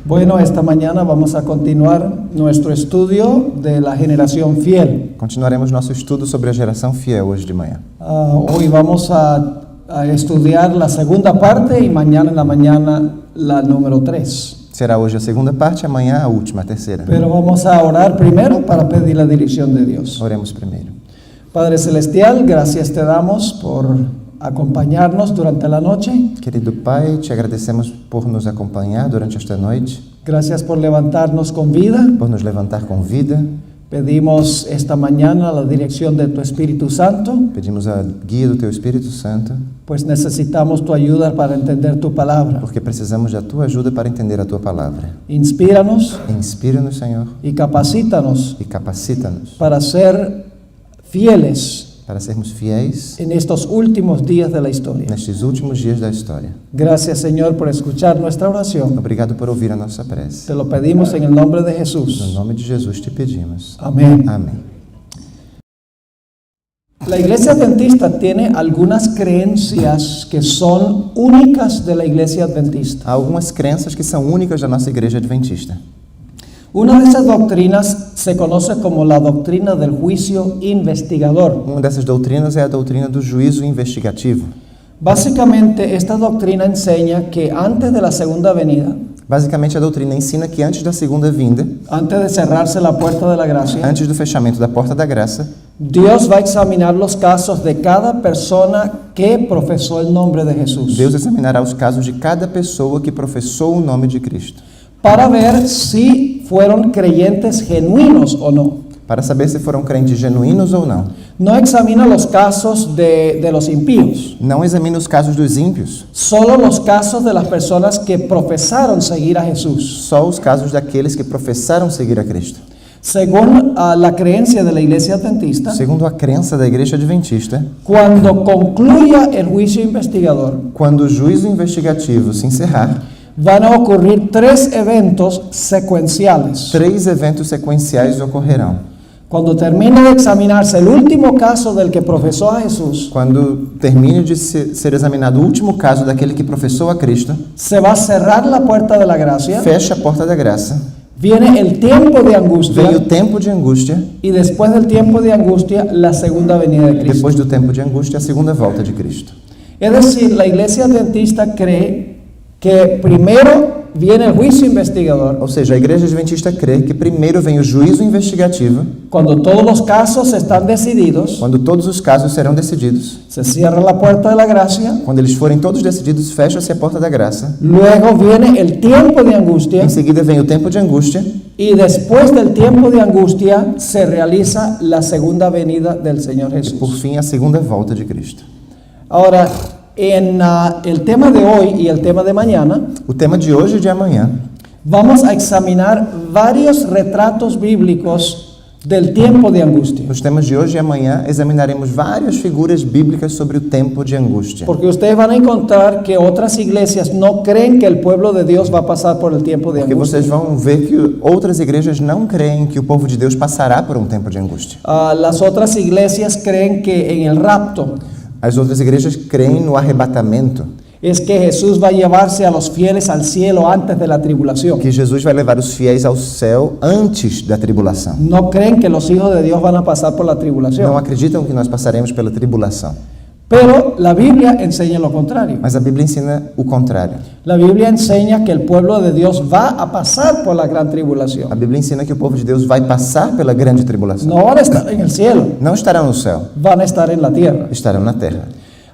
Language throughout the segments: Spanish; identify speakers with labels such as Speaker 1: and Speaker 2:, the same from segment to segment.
Speaker 1: Bueno, esta mañana vamos a continuar nuestro estudio de la generación fiel.
Speaker 2: Continuaremos nosso estudo sobre a geração fiel hoje de manhã.
Speaker 1: Hoy vamos a estudiar la segunda parte y mañana en la mañana la número 3.
Speaker 2: Será hoje a segunda parte, amanhã a última, a terceira.
Speaker 1: Pero vamos a orar primero para pedir la dirección de Dios.
Speaker 2: Oremos primeiro.
Speaker 1: Padre Celestial, gracias te damos por acompañarnos durante la noche.
Speaker 2: Querido Pai, te agradecemos por nos acompanhar durante esta noite,
Speaker 1: Gracias por levantarnos con vida.
Speaker 2: por nos levantar com vida.
Speaker 1: Pedimos esta mañana la dirección de tu Espíritu Santo,
Speaker 2: Pedimos a guia do Teu Espírito Santo,
Speaker 1: pues necesitamos tu ayuda para entender tu palabra.
Speaker 2: porque precisamos da Tua ajuda para entender a Tua palavra.
Speaker 1: Inspíranos
Speaker 2: Inspira-nos, Senhor,
Speaker 1: y capacítanos
Speaker 2: e capacita-nos
Speaker 1: para ser fieles
Speaker 2: para sermos fiéis
Speaker 1: en estos últimos días de la historia.
Speaker 2: nestes últimos dias da história.
Speaker 1: Gracias, Señor, por escuchar nuestra oración.
Speaker 2: Obrigado por ouvir a nossa prece.
Speaker 1: Te lo pedimos en el nombre de
Speaker 2: No
Speaker 1: Jesús.
Speaker 2: nome de Jesus te pedimos.
Speaker 1: Amén.
Speaker 2: Amém.
Speaker 1: La Iglesia Adventista tiene algunas creencias que son únicas de la Iglesia Adventista.
Speaker 2: Há algumas crenças que são únicas da nossa igreja adventista.
Speaker 1: Una de esas doctrinas se conoce como la doctrina del juicio investigador.
Speaker 2: Uma dessas doutrinas é a doutrina do juízo investigativo.
Speaker 1: Básicamente, esta doctrina enseña que antes de la segunda venida,
Speaker 2: Basicamente, a doutrina ensina que antes da segunda vinda,
Speaker 1: antes de cerrarse la puerta de la gracia,
Speaker 2: antes do fechamento da porta da graça,
Speaker 1: Dios va a examinar los casos de cada persona que profesó el nombre de Jesús
Speaker 2: Deus examinará os casos de cada pessoa que professou o nome de Cristo,
Speaker 1: para ver si fueron creyentes genuinos o no.
Speaker 2: para saber se foram crentes genuínos ou não.
Speaker 1: No examina los casos de los impíos,
Speaker 2: Não examina os casos dos ímpios,
Speaker 1: solo los casos de las personas que profesaron seguir a Jesús.
Speaker 2: só os casos daqueles que professaram seguir a Cristo.
Speaker 1: Según la creencia de la Iglesia Adventista,
Speaker 2: Segundo a crença da igreja adventista,
Speaker 1: cuando concluya el juicio investigador,
Speaker 2: quando o juízo investigativo se encerrar,
Speaker 1: van a ocurrir 3 eventos secuenciales.
Speaker 2: 3 eventos sequenciais ocorrerão.
Speaker 1: Cuando termine de examinarse el último caso del que profesó a Jesús,
Speaker 2: Quando termine de ser examinado o último caso daquele que professou a Cristo,
Speaker 1: se va a cerrar la puerta de la gracia,
Speaker 2: fecha a porta da graça,
Speaker 1: viene el tiempo de angustia
Speaker 2: vem o tempo de angústia,
Speaker 1: y después del tiempo de angustia, la segunda venida de Cristo.
Speaker 2: depois do tempo de angústia, a segunda volta de Cristo.
Speaker 1: Es decir, la Iglesia Adventista cree que primero viene el juicio investigador,
Speaker 2: Ou seja, a igreja adventista crê que primeiro vem o juízo investigativo,
Speaker 1: cuando todos los casos están decididos,
Speaker 2: quando todos os casos serão decididos.
Speaker 1: se cierra la puerta de la gracia,
Speaker 2: Quando eles forem todos decididos, fecha-se a porta da graça.
Speaker 1: luego viene el tiempo de angustia
Speaker 2: Em seguida vem o tempo de angústia,
Speaker 1: y después del tiempo de angustia se realiza la segunda venida del Señor
Speaker 2: por
Speaker 1: Jesús.
Speaker 2: fim, a segunda volta de Cristo.
Speaker 1: Ahora, en el tema de hoy y el tema de mañana,
Speaker 2: O tema de hoje e de amanhã,
Speaker 1: vamos a examinar varios retratos bíblicos del tiempo de angustia.
Speaker 2: nos temas de hoje e amanhã, examinaremos várias figuras bíblicas sobre o tempo de angústia.
Speaker 1: Porque ustedes van a encontrar que otras iglesias no creen que el pueblo de Dios va a pasar por el tiempo de
Speaker 2: Porque
Speaker 1: angustia.
Speaker 2: vocês vão ver que outras igrejas não creem que o povo de Deus passará por um tempo de angústia.
Speaker 1: Las otras iglesias creen que en el rapto
Speaker 2: As outras igrejas creem no arrebatamento,
Speaker 1: es que Jesús va a llevarse a los fieles al cielo antes de la tribulación.
Speaker 2: que Jesus vai levar os fiéis ao céu antes da tribulação.
Speaker 1: No creen que los hijos de Dios van a pasar por la
Speaker 2: Não
Speaker 1: tribulación.
Speaker 2: acreditam que nós passaremos pela tribulação.
Speaker 1: Pero la Biblia enseña lo contrario.
Speaker 2: Mas a Bíblia ensina o contrário.
Speaker 1: La Biblia enseña que el pueblo de Dios va a pasar por la gran
Speaker 2: A
Speaker 1: tribulación.
Speaker 2: Bíblia ensina que o povo de Deus vai passar pela grande tribulação.
Speaker 1: No van a estar en el cielo,
Speaker 2: Não estarão no céu,
Speaker 1: van a estar en la tierra.
Speaker 2: estarão na terra.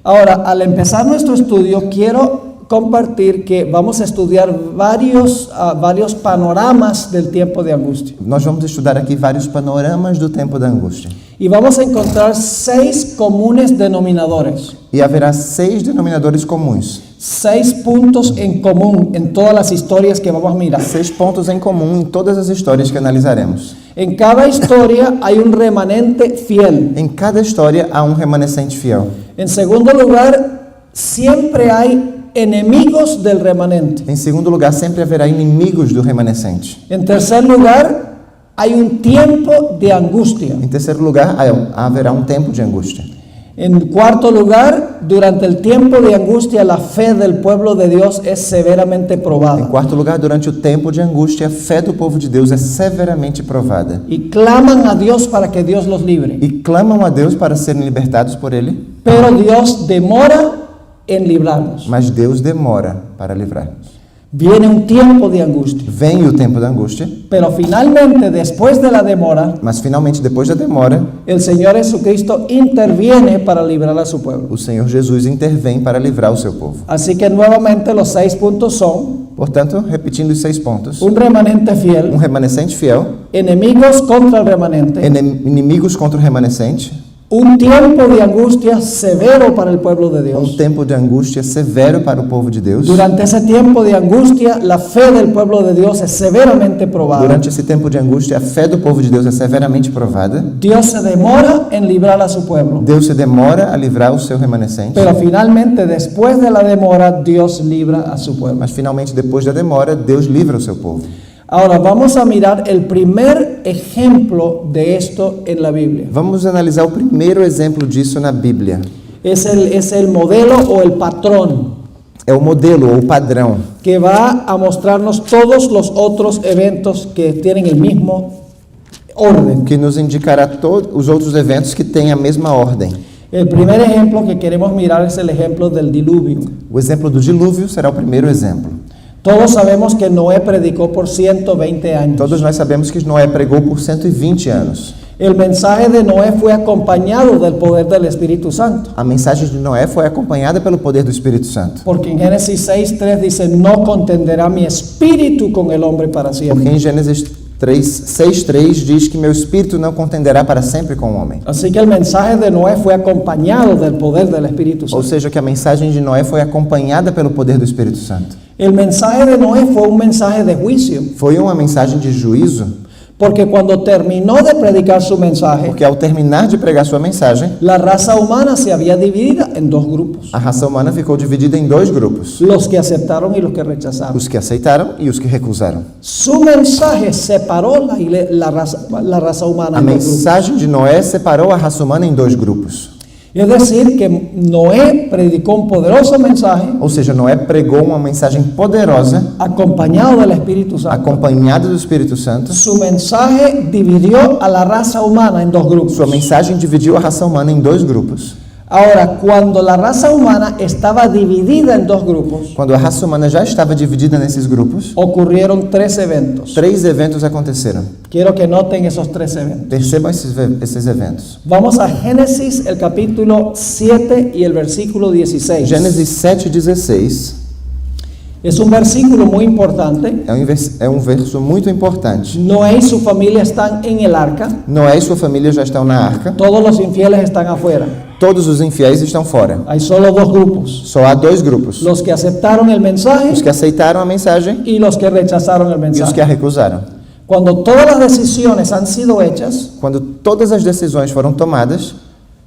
Speaker 1: Ahora, al empezar nuestro estudio, quiero compartir que vamos a estudiar varios panoramas del tiempo de angustia.
Speaker 2: Nós vamos estudar aqui vários panoramas do tempo da angústia.
Speaker 1: Y vamos a encontrar 6 comunes denominadores,
Speaker 2: E haverá 6 denominadores comuns.
Speaker 1: 6 puntos en común en todas las historias que vamos a mirar.
Speaker 2: 6 pontos em comum em todas as histórias que analisaremos.
Speaker 1: En cada historia hay un remanente fiel.
Speaker 2: Em cada história há um remanescente fiel.
Speaker 1: En segundo lugar, siempre hay enemigos del remanente.
Speaker 2: Em segundo lugar, sempre haverá inimigos do remanescente.
Speaker 1: En tercer lugar, hay un tiempo de angustia.
Speaker 2: Em terceiro lugar, haverá um tempo de angústia.
Speaker 1: En cuarto lugar, durante el tiempo de angustia, la fe del pueblo de Dios es severamente
Speaker 2: Em
Speaker 1: probada.
Speaker 2: quarto lugar, durante o tempo de angústia, a fé do povo de Deus é severamente provada.
Speaker 1: Y claman a Dios para que Dios los libre.
Speaker 2: E clamam a Deus para serem libertados por Ele,
Speaker 1: Pero Dios demora en librarnos.
Speaker 2: mas Deus demora para livrar-nos.
Speaker 1: Viene un tiempo de angustia.
Speaker 2: Vem o tempo da angústia,
Speaker 1: Pero finalmente, después de la demora,
Speaker 2: mas finalmente, depois da demora,
Speaker 1: el Señor Jesucristo interviene para librar a su pueblo.
Speaker 2: o Senhor Jesus intervém para livrar o seu povo.
Speaker 1: Así que nuevamente los 6 puntos son
Speaker 2: Portanto, repetindo os 6 pontos,
Speaker 1: un remanente fiel,
Speaker 2: remanescente fiel,
Speaker 1: enemigos contra el remanente,
Speaker 2: inimigos contra o remanescente,
Speaker 1: un tiempo de angustia severo para el pueblo de Dios.
Speaker 2: tempo de angústia severo para o povo de Deus.
Speaker 1: Durante ese tiempo de angustia, la fe del pueblo de Dios es severamente probada.
Speaker 2: Durante esse tempo de angústia, a fé do povo de Deus é severamente provada.
Speaker 1: Dios se demora en librar a su pueblo.
Speaker 2: Deus se demora a livrar o seu remanescente,
Speaker 1: Pero finalmente, después de la demora, Dios libra a su pueblo.
Speaker 2: mas finalmente, depois da demora, Deus livra o seu povo.
Speaker 1: Ahora vamos a mirar el primer ejemplo de esto en la Biblia.
Speaker 2: Vamos analisar o primeiro exemplo disso na Bíblia.
Speaker 1: Es el modelo o el patrón
Speaker 2: É o modelo ou o padrão
Speaker 1: que va a mostrarnos todos los otros eventos que tienen el mismo orden.
Speaker 2: que nos indicará todos os outros eventos que têm a mesma ordem.
Speaker 1: El primer ejemplo que queremos mirar es el ejemplo del diluvio.
Speaker 2: O exemplo do dilúvio será o primeiro exemplo.
Speaker 1: Todos sabemos que Noé predicó por 120 años.
Speaker 2: Todos nós sabemos que Noé pregou por 120 anos.
Speaker 1: El mensaje de Noé fue acompañado del poder del Espíritu Santo.
Speaker 2: A mensagem de Noé foi acompanhada pelo poder do Espírito Santo.
Speaker 1: Porque en Génesis 6:3 dice, no contenderá mi espíritu con el hombre para
Speaker 2: Porque
Speaker 1: siempre.
Speaker 2: em Gênesis 6:3 diz que meu espírito não contenderá para sempre com o homem.
Speaker 1: Así que el mensaje de Noé fue acompañado del poder del Espíritu
Speaker 2: Ou
Speaker 1: Santo.
Speaker 2: seja, que a mensagem de Noé foi acompanhada pelo poder do Espírito Santo.
Speaker 1: El mensaje de Noé fue un mensaje de juicio.
Speaker 2: Foi uma mensagem de juízo,
Speaker 1: Porque cuando terminó de predicar su mensaje,
Speaker 2: porque ao terminar de pregar sua mensagem,
Speaker 1: la raza humana se había dividido en dos grupos.
Speaker 2: a raça humana ficou dividida em 2 grupos:
Speaker 1: Los que aceptaron y los que rechazaron.
Speaker 2: os que aceitaram e os que recusaram.
Speaker 1: Su mensaje separó la raza humana
Speaker 2: A
Speaker 1: en dos grupos.
Speaker 2: mensagem de Noé separou a raça humana em 2 grupos.
Speaker 1: Es decir, que Noé predicó un poderoso mensaje
Speaker 2: Ou seja, Noé pregou uma mensagem poderosa,
Speaker 1: acompañado del Espíritu Santo.
Speaker 2: acompanhada do Espírito Santo.
Speaker 1: Su mensaje dividió a la raza humana en dos grupos.
Speaker 2: Sua mensagem dividiu a raça humana em 2 grupos.
Speaker 1: Ahora, cuando la raza humana estaba dividida en dos grupos,
Speaker 2: Quando a raça humana já estava dividida nesses grupos,
Speaker 1: ocurrieron 3 eventos.
Speaker 2: 3 eventos aconteceram.
Speaker 1: Quiero que noten esos 3 eventos.
Speaker 2: Percebam esses eventos.
Speaker 1: Vamos a Génesis, el capítulo 7 y el versículo 16.
Speaker 2: Gênesis 7:16
Speaker 1: Es un versículo muy importante.
Speaker 2: é um verso muito importante.
Speaker 1: Noé y su familia están en el arca.
Speaker 2: Noé e sua família já estão na arca.
Speaker 1: Todos los infieles están afuera.
Speaker 2: Todos os infiéis estão fora.
Speaker 1: Hay solo 2 grupos.
Speaker 2: Só há 2 grupos:
Speaker 1: Los que aceptaron el mensaje
Speaker 2: os que aceitaram a mensagem
Speaker 1: y los que rechazaron el
Speaker 2: e os que
Speaker 1: mensaje.
Speaker 2: a recusaram.
Speaker 1: Cuando todas las decisiones han sido hechas,
Speaker 2: Quando todas as decisões foram tomadas,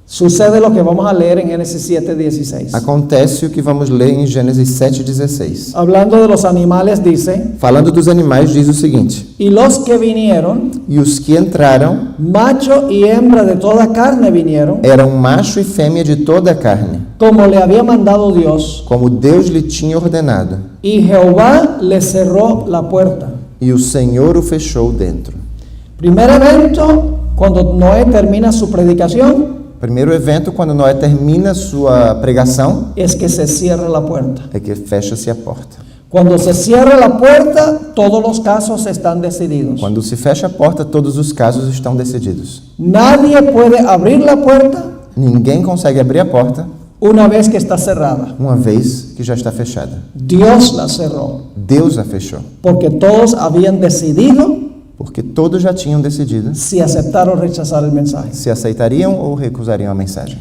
Speaker 1: sucede lo que vamos a leer en Génesis 7:16.
Speaker 2: acontece o que vamos ler em Gênesis 7:16.
Speaker 1: Hablando de los animales dice,
Speaker 2: Falando dos animais, diz o seguinte:
Speaker 1: y los que vinieron,
Speaker 2: e os que entraram
Speaker 1: macho y hembra de toda carne vinieron,
Speaker 2: eram macho e fêmea de toda a carne,
Speaker 1: como le había mandado Dios,
Speaker 2: como Deus lhe tinha ordenado,
Speaker 1: y Jehová le cerró la puerta.
Speaker 2: e o Senhor o fechou dentro.
Speaker 1: Primer evento, cuando Noé termina su predicación,
Speaker 2: Primeiro evento, quando Noé termina sua pregação,
Speaker 1: es que se cierra la puerta.
Speaker 2: é que fecha-se a porta.
Speaker 1: Cuando se cierra la puerta, todos los casos están decididos.
Speaker 2: Quando se fecha a porta, todos os casos estão decididos.
Speaker 1: Nadie puede abrir la puerta
Speaker 2: Ninguém consegue abrir a porta
Speaker 1: una vez que está cerrada.
Speaker 2: uma vez que já está fechada.
Speaker 1: Dios la cerró,
Speaker 2: Deus a fechou,
Speaker 1: porque todos habían decidido
Speaker 2: porque todos já tinham decidido
Speaker 1: si aceptar o rechazar el mensaje.
Speaker 2: se aceitariam ou recusariam a mensagem.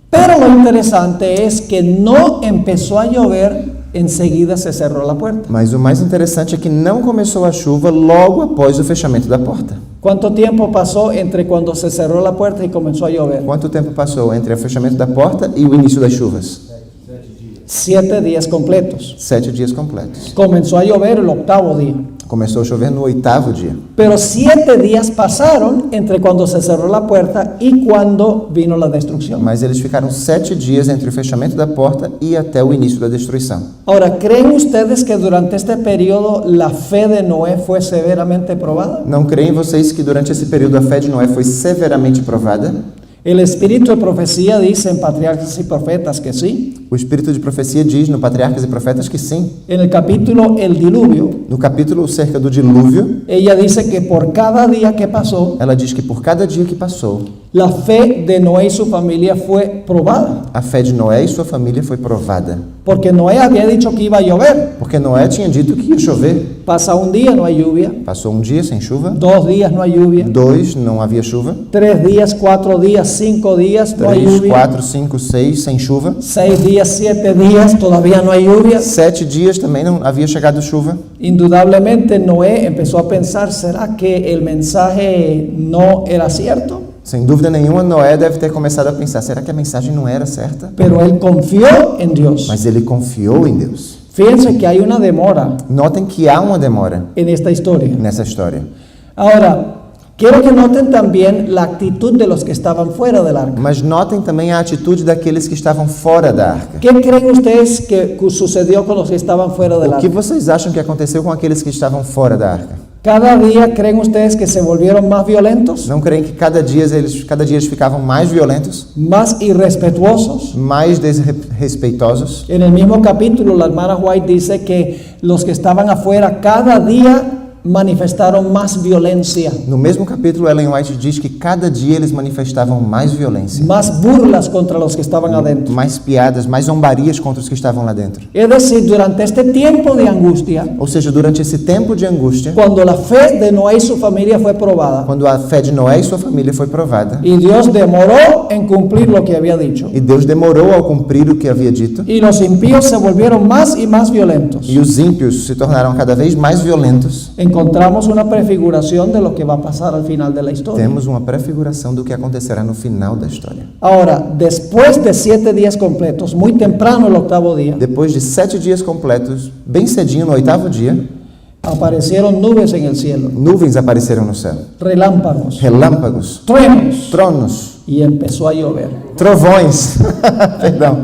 Speaker 1: Pero lo interesante es que no empezó a llover, enseguida se cerró la puerta.
Speaker 2: Mas o mais interessante é que não começou a chuva logo após o fechamento da porta.
Speaker 1: ¿Cuánto tiempo pasó entre cuando se cerró la puerta y comenzó a llover?
Speaker 2: Quanto tempo passou entre o fechamento da porta e o início das chuvas?
Speaker 1: 7 días completos.
Speaker 2: 7 dias completos.
Speaker 1: Comenzó a llover el 8º día.
Speaker 2: Começou a chover no 8º dia.
Speaker 1: Pero 7 días pasaron entre cuando se cerró la puerta y cuando vino la destrucción.
Speaker 2: Mas eles ficaram 7 dias entre o fechamento da porta e até o início da destruição.
Speaker 1: Ahora, ¿creen ustedes que durante este periodo la fe de Noé fue severamente probada?
Speaker 2: Não creem vocês que durante esse período a fé de Noé foi severamente provada?
Speaker 1: El espíritu de profecía dice en Patriarcas y Profetas que sí.
Speaker 2: O espírito de profecia diz no Patriarcas e Profetas que sim.
Speaker 1: En el capítulo El Diluvio,
Speaker 2: No capítulo cerca do dilúvio,
Speaker 1: ella dice que por cada día que pasó,
Speaker 2: ela diz que por cada dia que passou,
Speaker 1: la fe de Noé y su familia fue probada.
Speaker 2: a fé de Noé e sua família foi provada.
Speaker 1: Porque Noé había dicho que iba a llover.
Speaker 2: Porque Noé tinha dito que ia chover.
Speaker 1: Pasa un día, no hay lluvia.
Speaker 2: Passou um dia sem chuva,
Speaker 1: 2 días, no hay lluvia.
Speaker 2: 2, não havia chuva,
Speaker 1: 3 días, 4 días, 5 días, no hay
Speaker 2: 3,
Speaker 1: lluvia.
Speaker 2: 4, 5, 6 sem chuva,
Speaker 1: 6 días, 7 días, todavía no hay lluvia.
Speaker 2: 7 dias também não havia chegado chuva.
Speaker 1: Indudablemente Noé empezó a pensar, ¿será que el mensaje no era cierto?
Speaker 2: Sem dúvida nenhuma, Noé deve ter começado a pensar, será que a mensagem não era certa?
Speaker 1: Pero él confió en Dios.
Speaker 2: Mas ele confiou em Deus.
Speaker 1: Fíjense que hay una demora
Speaker 2: Notem que há uma demora
Speaker 1: en esta historia.
Speaker 2: nessa história.
Speaker 1: Ahora, quiero que noten también la actitud de los que estaban fuera del arca.
Speaker 2: Mas notem também a atitude daqueles que estavam fora da arca.
Speaker 1: ¿Qué creen ustedes que sucedió con los que estaban fuera del
Speaker 2: O que
Speaker 1: arca?
Speaker 2: vocês acham que aconteceu com aqueles que estavam fora da arca?
Speaker 1: Cada día, ¿creen ustedes que se volvieron más violentos,
Speaker 2: Não creem que cada dia eles ficavam mais violentos,
Speaker 1: más irrespetuosos?
Speaker 2: mais desrespeitosos?
Speaker 1: En el mismo capítulo, la hermana White dice que los que estaban afuera cada día manifestaron más violencia,
Speaker 2: No mesmo capítulo, Ellen White diz que cada dia eles manifestavam mais violência,
Speaker 1: más burlas contra los que estaban adentro.
Speaker 2: mais piadas, mais zombarias contra os que estavam lá dentro.
Speaker 1: Es decir, durante este tiempo de angustia,
Speaker 2: Ou seja, durante esse tempo de angústia,
Speaker 1: cuando la fe de Noé y su familia fue probada,
Speaker 2: quando a fé de Noé e sua família foi provada,
Speaker 1: y Dios demoró en cumplir lo que había dicho,
Speaker 2: e Deus demorou ao cumprir o que havia dito,
Speaker 1: y los impíos se volvieron más y más violentos,
Speaker 2: e os ímpios se tornaram cada vez mais violentos,
Speaker 1: encontramos una prefiguración de lo que va a pasar al final de la historia.
Speaker 2: temos uma prefiguração do que acontecerá no final da história.
Speaker 1: Ahora, después de 7 días completos, muy temprano el 8º día,
Speaker 2: Depois de 7 dias completos, bem cedinho no 8º dia,
Speaker 1: aparecieron nubes en el cielo,
Speaker 2: nuvens apareceram no céu,
Speaker 1: relámpagos,
Speaker 2: relâmpagos,
Speaker 1: truenos,
Speaker 2: tronos,
Speaker 1: y empezó a llover.
Speaker 2: trovões, perdão,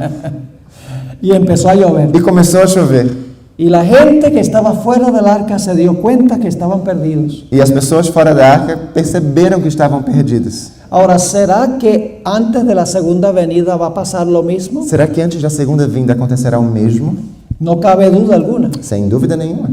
Speaker 1: Y empezó a llover.
Speaker 2: e começou a chover.
Speaker 1: Y la gente que estaba fuera del arca se dio cuenta que estaban perdidos.
Speaker 2: E as pessoas fora da arca perceberam que estavam perdidas.
Speaker 1: Ahora, ¿será que antes de la segunda venida va a pasar lo mismo?
Speaker 2: Será que antes da segunda vinda acontecerá o mesmo?
Speaker 1: No cabe duda alguna.
Speaker 2: Sem dúvida nenhuma.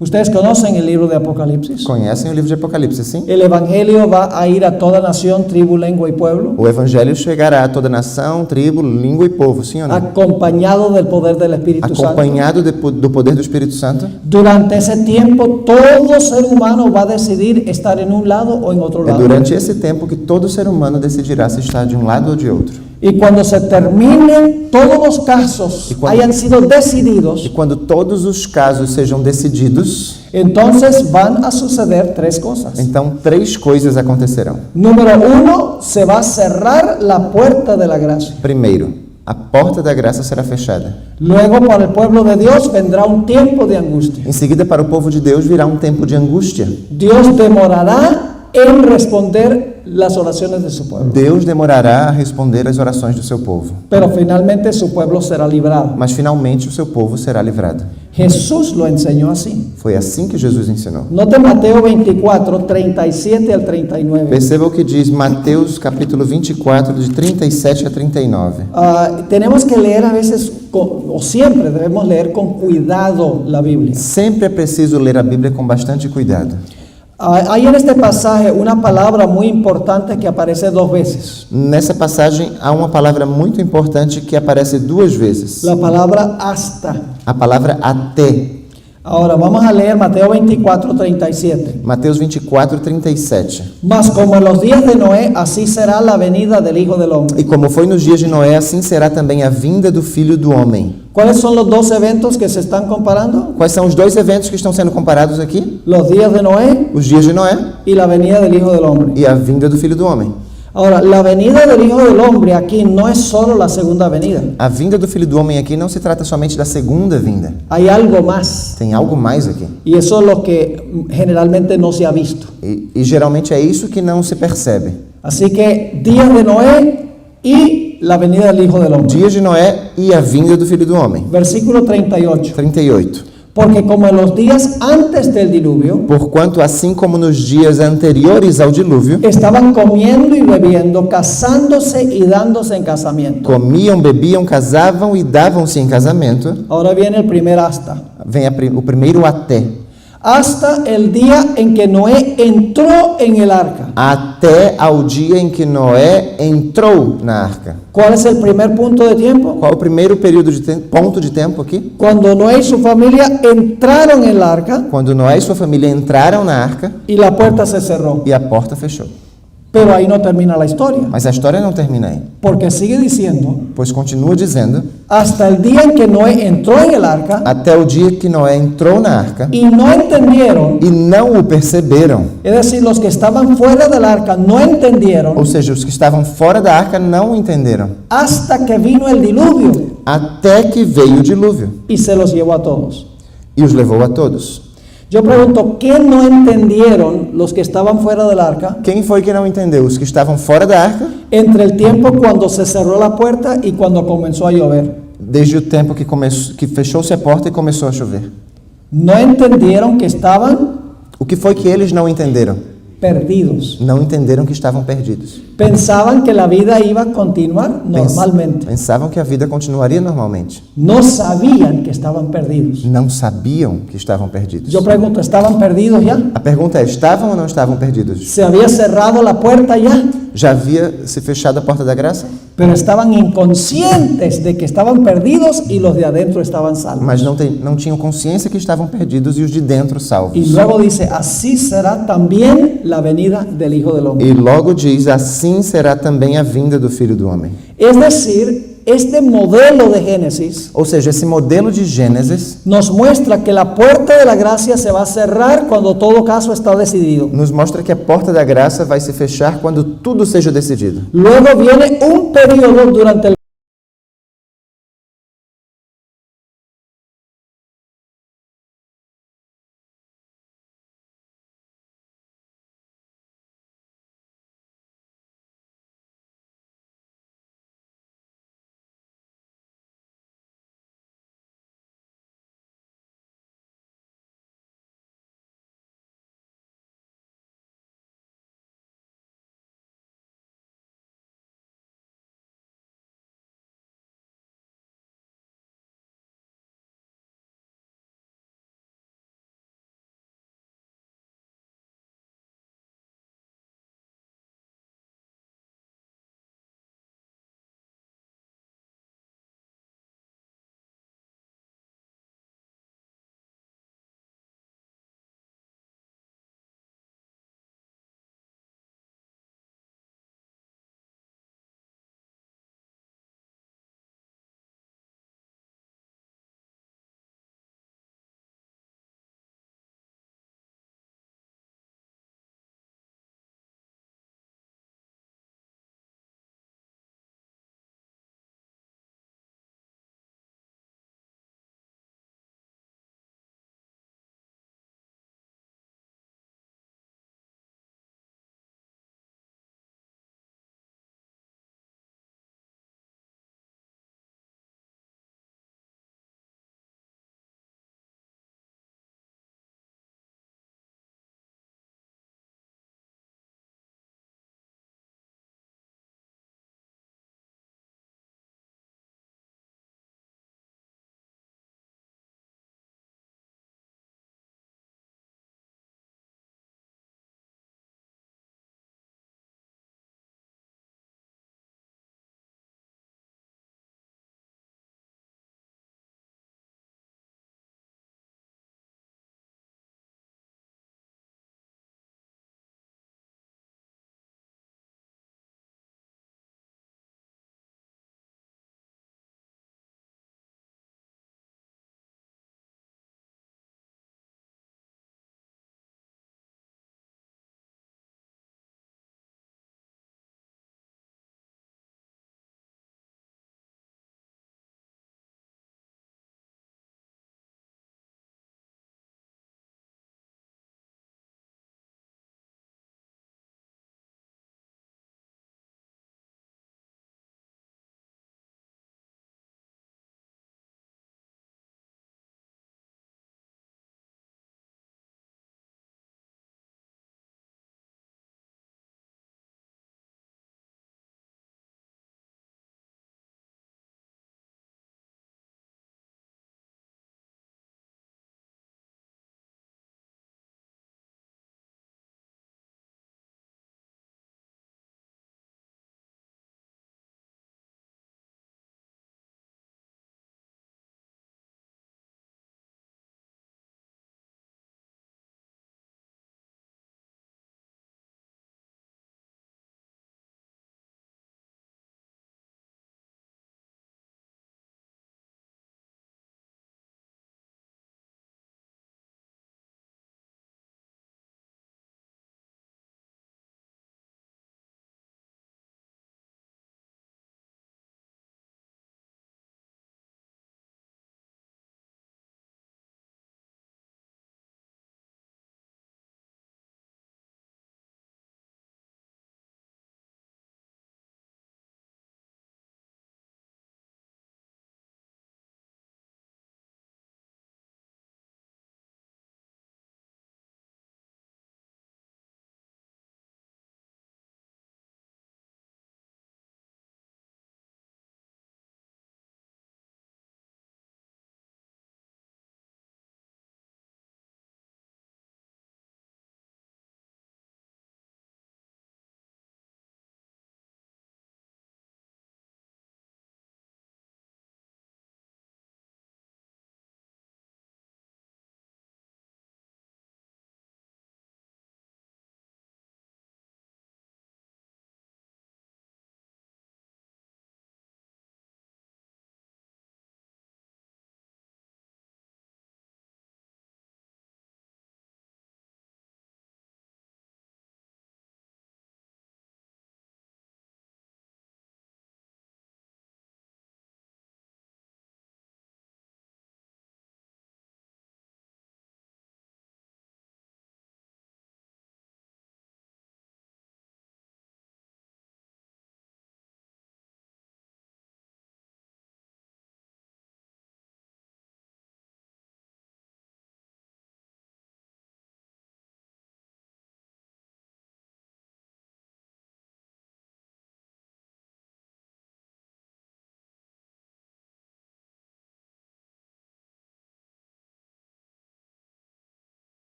Speaker 1: Ustedes conocen el libro de Apocalipsis.
Speaker 2: Conhecem o livro de Apocalipse, sim?
Speaker 1: El evangelio va a ir a toda nación, tribu, lengua y pueblo,
Speaker 2: O evangelho chegará a toda nação, tribo, língua e povo, sim ou não?
Speaker 1: acompañado del poder del Espíritu Santo.
Speaker 2: Acompanhado do poder do Espírito Santo.
Speaker 1: Durante ese tiempo, todo ser humano va a decidir estar en un lado o en otro
Speaker 2: É
Speaker 1: lado.
Speaker 2: durante esse tempo que todo ser humano decidirá se está de um lado ou de outro.
Speaker 1: Y cuando se terminen todos los casos,
Speaker 2: Y cuando-
Speaker 1: hayan sido
Speaker 2: E
Speaker 1: decididos,
Speaker 2: quando todos os casos sejam decididos,
Speaker 1: entonces van a suceder 3 cosas.
Speaker 2: então 3 coisas acontecerão.
Speaker 1: Número 1, se va a cerrar la puerta de la gracia.
Speaker 2: Primeiro, a porta da graça será fechada.
Speaker 1: Luego, para el pueblo de Dios vendrá un tiempo de angustia.
Speaker 2: Em seguida, para o povo de Deus virá um tempo de angústia.
Speaker 1: Dios demorará en responder las oraciones de su pueblo,
Speaker 2: Deus demorará a responder às orações do seu povo,
Speaker 1: pero finalmente su pueblo será librado.
Speaker 2: mas finalmente o seu povo será livrado.
Speaker 1: Jesús lo enseñó así.
Speaker 2: Foi assim que Jesus ensinou.
Speaker 1: Note Mateo 24, 37 al 39.
Speaker 2: Perceba o que diz Mateus capítulo 24, de 37 a 39.
Speaker 1: Tenemos que leer a veces, o siempre debemos leer con cuidado la Biblia.
Speaker 2: Sempre é preciso ler a Bíblia com bastante cuidado.
Speaker 1: Hay en este pasaje una palabra muy importante que aparece 2 veces.
Speaker 2: Nessa passagem há uma palavra muito importante que aparece 2 vezes.
Speaker 1: La palabra hasta.
Speaker 2: A palavra até.
Speaker 1: Ahora vamos a leer Mateo 24, 37.
Speaker 2: Mateus 24, 37.
Speaker 1: Mas como en los días de Noé, así será la venida del Hijo del Hombre.
Speaker 2: E como foi nos dias de Noé, assim será também a vinda do Filho do Homem.
Speaker 1: ¿Cuáles son los 2 eventos que se están comparando?
Speaker 2: Quais são os 2 eventos que estão sendo comparados aqui?
Speaker 1: Los días de Noé
Speaker 2: Os dias de Noé
Speaker 1: y la venida del Hijo del Hombre.
Speaker 2: e a vinda do Filho do Homem.
Speaker 1: Ahora, la venida del Hijo del Hombre aquí no es solo la segunda venida.
Speaker 2: A vinda do Filho do Homem aqui não se trata somente da segunda vinda.
Speaker 1: Hay algo más.
Speaker 2: Tem algo mais aqui.
Speaker 1: Y eso es lo que generalmente no se ha visto.
Speaker 2: E geralmente é isso que não se percebe.
Speaker 1: Así que días de Noé y la venida del Hijo del Hombre.
Speaker 2: Dias de Noé e a vinda do Filho do Homem.
Speaker 1: Versículo 38.
Speaker 2: 38.
Speaker 1: Porque como en los días antes del diluvio,
Speaker 2: Porquanto, assim como nos dias anteriores ao dilúvio,
Speaker 1: estaban comiendo y bebiendo, casándose y dándose en casamiento.
Speaker 2: comiam, bebiam, casavam e davam-se em casamento,
Speaker 1: Ahora viene el primer hasta.
Speaker 2: vem o primeiro até.
Speaker 1: Hasta el día en que Noé entró en el arca.
Speaker 2: Até ao dia em que Noé entrou na arca.
Speaker 1: ¿Cuál es el primer punto de tiempo?
Speaker 2: Qual é o primeiro período de ponto de tempo aqui?
Speaker 1: Cuando Noé y su familia entraron en el arca
Speaker 2: Quando Noé e sua família entraram na arca
Speaker 1: y la puerta se cerró.
Speaker 2: e a porta fechou.
Speaker 1: Pero ahí no termina la historia,
Speaker 2: Mas a história não termina aí,
Speaker 1: porque sigue diciendo,
Speaker 2: pois continua dizendo,
Speaker 1: hasta el día en que Noé entró en el arca
Speaker 2: até o dia que Noé entrou na arca
Speaker 1: y no entendieron,
Speaker 2: e não o perceberam.
Speaker 1: es decir, los que estaban fuera del arca no entendieron
Speaker 2: Ou seja, os que estavam fora da arca não entenderam,
Speaker 1: hasta que vino el diluvio
Speaker 2: até que veio o dilúvio
Speaker 1: y se los llevó a todos.
Speaker 2: e os levou a todos.
Speaker 1: Yo pregunto, ¿qué no entendieron los que estaban fuera del arca
Speaker 2: Quem foi que não entendeu? Os que estavam fora da arca,
Speaker 1: entre el tiempo cuando se cerró la puerta y cuando comenzó a llover?
Speaker 2: desde o tempo que fechou-se a porta e começou a chover.
Speaker 1: No entendieron que estaban
Speaker 2: O que foi que eles não entenderam?
Speaker 1: perdidos.
Speaker 2: Não entenderam que estavam perdidos.
Speaker 1: Pensaban que la vida iba a continuar normalmente.
Speaker 2: Pensavam que a vida continuaria normalmente.
Speaker 1: No sabían que estaban perdidos.
Speaker 2: Não sabiam que estavam perdidos.
Speaker 1: Yo pregunto, ¿estaban perdidos ya?
Speaker 2: A pergunta é, estavam ou não estavam perdidos?
Speaker 1: ¿Se había cerrado la puerta ya?
Speaker 2: Já havia se fechado a porta da graça?
Speaker 1: Pero estaban inconscientes de que estaban perdidos y los de adentro estaban salvos.
Speaker 2: Mas não tinham consciência que estavam perdidos e os de dentro salvos.
Speaker 1: Y luego dice, así será también la venida del Hijo del Hombre.
Speaker 2: E logo diz, assim será também a vinda do Filho do Homem.
Speaker 1: Es decir, este modelo de Génesis
Speaker 2: Ou seja, esse modelo de Gênesis
Speaker 1: nos muestra que la puerta de la gracia se va a cerrar cuando todo caso está decidido.
Speaker 2: nos mostra que a porta da graça vai se fechar quando tudo seja decidido.
Speaker 1: Luego viene un periodo durante el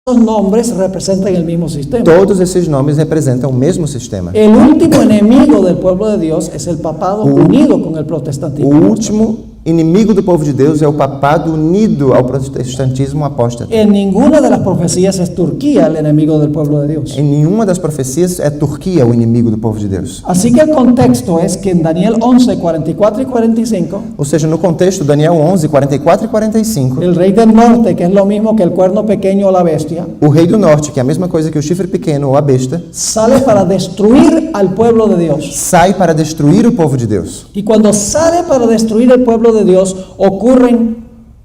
Speaker 1: Los nombres representan el mismo sistema.
Speaker 2: Todos esses nomes representam o mesmo sistema.
Speaker 1: El último enemigo del pueblo de Dios es el papado unido con el
Speaker 2: O
Speaker 1: protestantismo.
Speaker 2: último inimigo do povo de Deus é o papado unido ao protestantismo apóstata.
Speaker 1: En ninguna de las profecías es Turquía el enemigo del pueblo de Dios.
Speaker 2: Em nenhuma das profecias é Turquia o inimigo do povo de Deus.
Speaker 1: Así que el contexto es que en Daniel 11, 44 y 45,
Speaker 2: Ou seja, no contexto, Daniel 11, 44 e 45,
Speaker 1: el rey del norte, que es lo mismo que el cuerno pequeño o la bestia,
Speaker 2: o rei do norte, que é a mesma coisa que o chifre pequeno ou a besta,
Speaker 1: sale para destruir al pueblo de Dios.
Speaker 2: sai para destruir o povo de Deus.
Speaker 1: Y cuando sale para destruir el pueblo de Dios, ocurren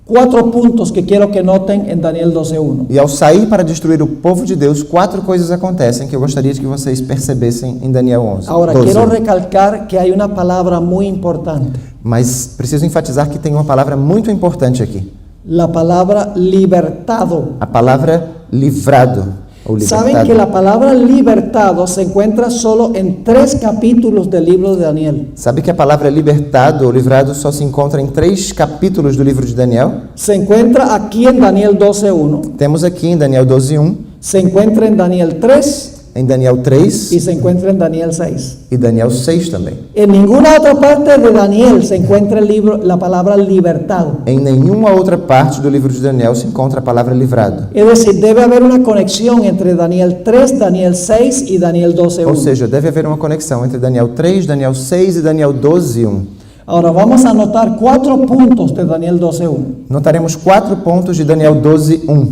Speaker 1: 4 puntos que quiero que noten en Daniel 12:1.
Speaker 2: E ao sair para destruir o povo de Deus, 4 coisas acontecem que eu gostaria que vocês percebessem em Daniel 11.
Speaker 1: Ahora,
Speaker 2: 12.
Speaker 1: quiero recalcar que hay una palabra muy importante,
Speaker 2: Mas preciso enfatizar que tem uma palavra muito importante aqui.
Speaker 1: la palabra libertado.
Speaker 2: A palavra livrado ou
Speaker 1: Saben
Speaker 2: libertado.
Speaker 1: que la palabra libertado se encuentra solo en 3 capítulos del libro de Daniel.
Speaker 2: Sabe que a palavra libertado ou livrado só se encontra em 3 capítulos do livro de Daniel?
Speaker 1: Se encuentra aquí en Daniel 12:1,
Speaker 2: Temos aqui em Daniel 12:1,
Speaker 1: se encuentra en Daniel 3
Speaker 2: em Daniel 3
Speaker 1: y se encuentra en Daniel 6.
Speaker 2: e Daniel 6 também.
Speaker 1: En ninguna otra parte de Daniel se encuentra el libro, la palabra libertado.
Speaker 2: Em nenhuma outra parte do livro de Daniel se encontra a palavra livrado.
Speaker 1: Es decir, debe haber una conexión entre Daniel 3, Daniel 6 y Daniel
Speaker 2: Ou
Speaker 1: 12:1.
Speaker 2: seja, deve haver uma conexão entre Daniel 3, Daniel 6 e Daniel 12:1.
Speaker 1: Ahora vamos a anotar 4 puntos de Daniel 12:1.
Speaker 2: Notaremos 4 pontos de Daniel 12:1.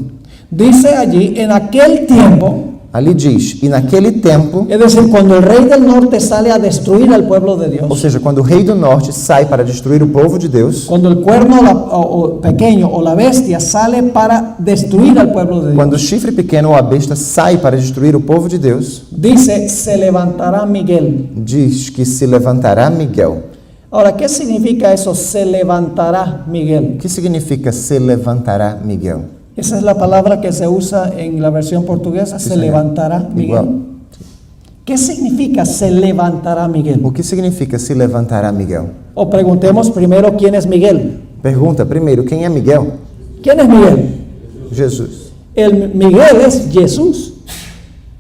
Speaker 1: Dice allí, en aquel tiempo,
Speaker 2: Ali diz, e naquele tempo,
Speaker 1: es decir, cuando el rey del norte sale a destruir al pueblo de
Speaker 2: ou
Speaker 1: Dios,
Speaker 2: seja, quando o rei do norte sai para destruir o povo de Deus,
Speaker 1: cuando el cuerno o pequeño o la bestia sale para destruir al pueblo de
Speaker 2: quando o
Speaker 1: Dios,
Speaker 2: chifre pequeno ou a besta sai para destruir o povo de Deus,
Speaker 1: dice, se levantará Miguel.
Speaker 2: diz que se levantará Miguel.
Speaker 1: Ahora, ¿qué significa eso? Se levantará Miguel.
Speaker 2: O que significa se levantará Miguel?
Speaker 1: Esa es la palabra que se usa en la versión portuguesa, se
Speaker 2: señor.
Speaker 1: levantará Miguel.
Speaker 2: Igual.
Speaker 1: ¿Qué significa se levantará Miguel?
Speaker 2: O que significa se levantará Miguel?
Speaker 1: O preguntemos primero quién es Miguel.
Speaker 2: Pergunta primeiro, quem é Miguel?
Speaker 1: ¿Quién es Miguel?
Speaker 2: Jesus.
Speaker 1: El Miguel es Jesús.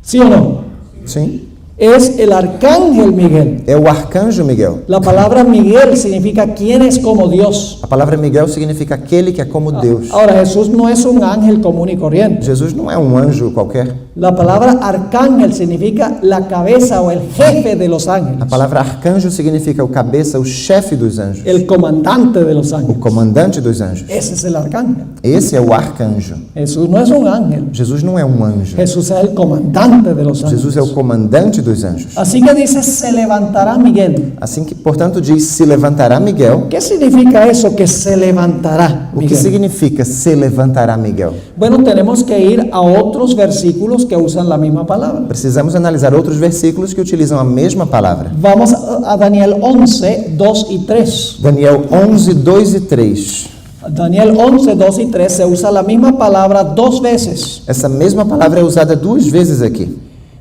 Speaker 1: ¿Sí o no?
Speaker 2: Sim.
Speaker 1: Es el arcángel Miguel.
Speaker 2: É o arcanjo Miguel.
Speaker 1: La palabra Miguel significa quién es como Dios.
Speaker 2: A palavra Miguel significa aquele que é como Deus.
Speaker 1: Ahora, Jesús no es un ángel común y corriente.
Speaker 2: Jesus não é um anjo qualquer.
Speaker 1: La palabra arcángel significa la cabeza o el jefe de los
Speaker 2: A
Speaker 1: ángeles.
Speaker 2: palavra arcanjo significa o cabeça, o chefe dos anjos,
Speaker 1: El comandante de los
Speaker 2: o
Speaker 1: ángeles.
Speaker 2: comandante dos anjos.
Speaker 1: Ese es el arcángel.
Speaker 2: Esse é o arcanjo.
Speaker 1: Jesús no es un ángel.
Speaker 2: Jesus não é um anjo.
Speaker 1: Jesús es el comandante de los ángeles.
Speaker 2: Jesus é o comandante dos anjos.
Speaker 1: Así que dice, se levantará Miguel.
Speaker 2: Assim que, portanto, diz: se levantará Miguel.
Speaker 1: ¿Qué significa eso que se levantará
Speaker 2: O que
Speaker 1: Miguel?
Speaker 2: significa se levantará Miguel?
Speaker 1: Bueno, tenemos que ir a otros versículos que usan la misma palabra.
Speaker 2: Precisamos analisar outros versículos que utilizam a mesma palavra.
Speaker 1: Vamos a Daniel 11, 2 y 3.
Speaker 2: Daniel 11, 2 e 3.
Speaker 1: Daniel 11, 2 y 3 se usa la misma palabra 2 veces.
Speaker 2: Essa mesma palavra é usada 2 vezes aqui.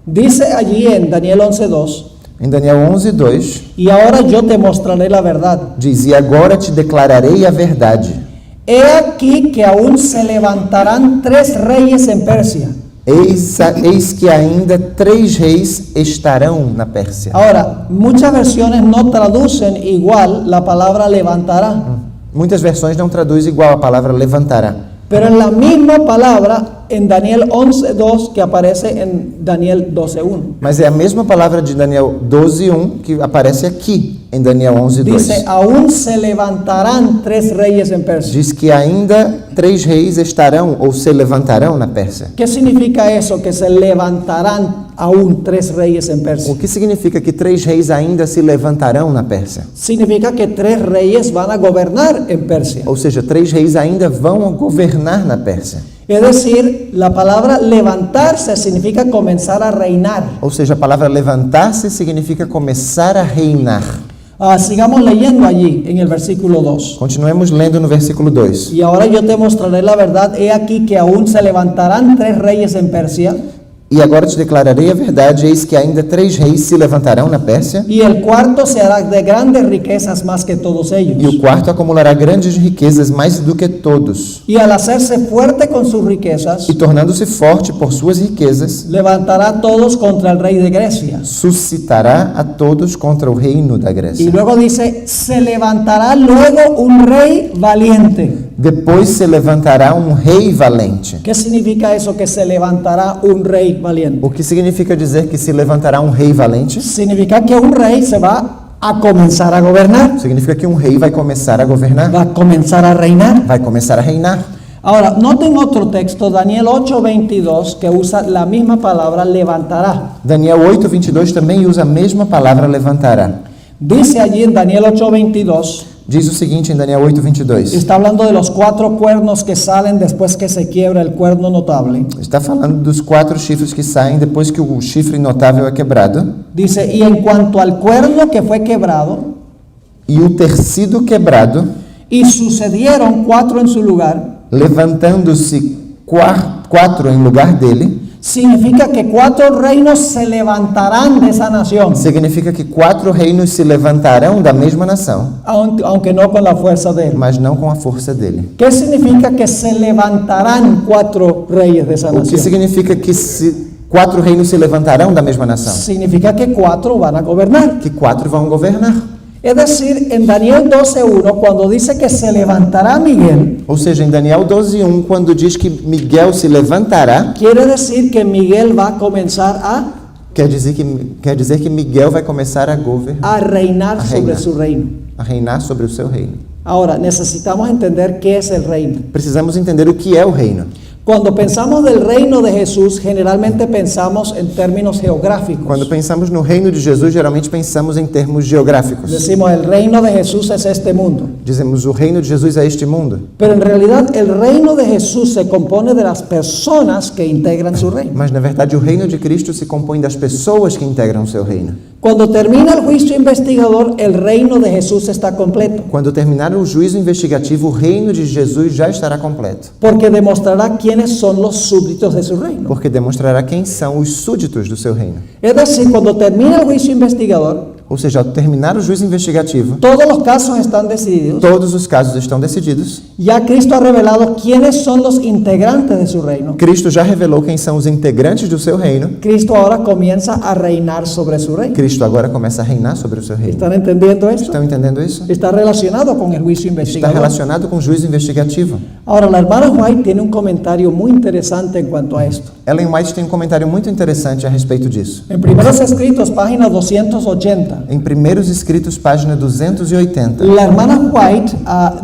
Speaker 1: Dice allí en Daniel 11, 2,
Speaker 2: Em Daniel 11, 2,
Speaker 1: y ahora yo te mostraré la verdad.
Speaker 2: diz: e agora te declararei a verdade.
Speaker 1: He aquí que aún se levantarán 3 reyes en Persia.
Speaker 2: Eis que ainda 3 reis estarão na Pérsia.
Speaker 1: Ahora, muchas versiones no traducen igual la palabra levantará,
Speaker 2: Muitas versões não traduzem igual a palavra levantará.
Speaker 1: pero es la misma palabra en Daniel 11, 2 que aparece en Daniel 12, 1.
Speaker 2: Mas é a mesma palavra de Daniel 12, 1 que aparece aqui em Daniel 11, 2.
Speaker 1: Dice, aún se levantarán 3 reyes en Persia.
Speaker 2: Diz que ainda 3 reis estarão ou se levantarão na Pérsia.
Speaker 1: ¿Qué significa eso? Que se levantarán aún 3 reyes en Persia.
Speaker 2: O que significa que 3 reis ainda se levantarão na Pérsia?
Speaker 1: Significa que 3 reyes van a gobernar en Persia.
Speaker 2: Ou seja, 3 reis ainda vão governar na Pérsia.
Speaker 1: Es decir, la palabra levantarse significa comenzar a reinar.
Speaker 2: Ou seja, a palavra levantar-se significa começar a reinar.
Speaker 1: Sigamos leyendo allí en el versículo 2.
Speaker 2: Continuemos lendo no versículo 2.
Speaker 1: Y ahora yo te mostraré la verdad. He aquí que aún se levantarán 3 reyes en Persia.
Speaker 2: E agora te declararei a verdade, eis que ainda 3 reis se levantarão na Pérsia,
Speaker 1: y el cuarto se hará de grandes riquezas más que todos
Speaker 2: e
Speaker 1: ellos.
Speaker 2: o quarto acumulará grandes riquezas mais do que todos.
Speaker 1: Y al hacerse fuerte con sus riquezas,
Speaker 2: E tornando-se forte por suas riquezas,
Speaker 1: levantará a todos contra el rey de Grecia.
Speaker 2: suscitará a todos contra o reino da
Speaker 1: Y
Speaker 2: Grécia.
Speaker 1: luego dice, se levantará luego un rey valiente.
Speaker 2: Depois se levantará um rei valente.
Speaker 1: ¿Qué significa eso que se levantará un rey valiente?
Speaker 2: O que significa dizer que se levantará um rei valente?
Speaker 1: Significa que un rey se va a comenzar a gobernar,
Speaker 2: Significa que um rei vai começar a governar,
Speaker 1: va a comenzar a reinar.
Speaker 2: vai começar a reinar.
Speaker 1: Ahora, noten otro texto, Daniel 8:22, que usa la misma palabra levantará.
Speaker 2: Daniel 8:22 também usa a mesma palavra levantará.
Speaker 1: Dice allí en Daniel 8:22,
Speaker 2: Diz o seguinte em Daniel 8:22.
Speaker 1: está hablando de los 4 cuernos que salen después que se quiebra el cuerno notable.
Speaker 2: Está falando dos 4 chifres que saem depois que o chifre notável é quebrado.
Speaker 1: Dice, y en cuanto al cuerno que fue quebrado,
Speaker 2: E o ter sido quebrado,
Speaker 1: y sucedieron 4 en su lugar,
Speaker 2: levantando-se 4 em lugar dele,
Speaker 1: significa que 4 reinos se levantarán de esa nación,
Speaker 2: significa que 4 reinos se levantarão da mesma nação,
Speaker 1: aunque no con la fuerza de él.
Speaker 2: mas não com a força dele.
Speaker 1: ¿Qué significa que se levantarán 4 reyes de esa
Speaker 2: O que
Speaker 1: nación?
Speaker 2: significa que 4 reinos se levantarão da mesma nação?
Speaker 1: Significa que 4 van a gobernar.
Speaker 2: Que 4 vão governar.
Speaker 1: Es decir, en Daniel 12:1, cuando dice que se levantará Miguel,
Speaker 2: Ou seja, em Daniel 12:1, quando diz que Miguel se levantará,
Speaker 1: quiere decir que Miguel va a comenzar
Speaker 2: quer dizer que Miguel vai começar a governar,
Speaker 1: a reinar sobre
Speaker 2: reinar.
Speaker 1: su reino.
Speaker 2: a reinar sobre o seu reino.
Speaker 1: Ahora, necesitamos entender qué es el reino.
Speaker 2: Precisamos entender o que é o reino.
Speaker 1: Cuando pensamos del reino de Jesús, generalmente pensamos en términos geográficos.
Speaker 2: Quando pensamos no reino de Jesus, geralmente pensamos em termos geográficos.
Speaker 1: Decimos, el reino de Jesús es este mundo.
Speaker 2: Dizemos, o reino de Jesus é este mundo.
Speaker 1: Pero en realidad el reino de Jesús se compone de las personas que integran su reino.
Speaker 2: Mas, na verdade, o reino de Cristo se compõe das pessoas que integram o seu reino.
Speaker 1: Cuando termina el juicio investigador, el reino de Jesús está completo,
Speaker 2: Quando terminar o juízo investigativo, o reino de Jesus já estará completo,
Speaker 1: porque demostrará quiénes son los súbditos de su reino.
Speaker 2: porque demonstrará quem são os súditos do seu reino.
Speaker 1: Es decir, cuando termina el juicio investigador,
Speaker 2: Ou seja, ao terminar o juízo investigativo,
Speaker 1: todos los casos están decididos.
Speaker 2: todos os casos estão decididos.
Speaker 1: Ya Cristo ha revelado quiénes son los integrantes de su reino.
Speaker 2: Cristo já revelou quem são os integrantes do seu reino.
Speaker 1: Cristo ahora comienza a reinar sobre su reino.
Speaker 2: Cristo agora começa a reinar sobre o seu reino.
Speaker 1: ¿Están entendiendo esto?
Speaker 2: Estão entendendo isso?
Speaker 1: Está relacionado con el juicio
Speaker 2: Está
Speaker 1: investigador.
Speaker 2: relacionado com o juízo investigativo.
Speaker 1: Ahora, la hermana White tiene un comentario muy interesante en cuanto a esto.
Speaker 2: Ellen White tem um comentário muito interessante a respeito disso.
Speaker 1: En Primeros Escritos, página 280,
Speaker 2: Em Primeiros Escritos, página 280,
Speaker 1: la hermana White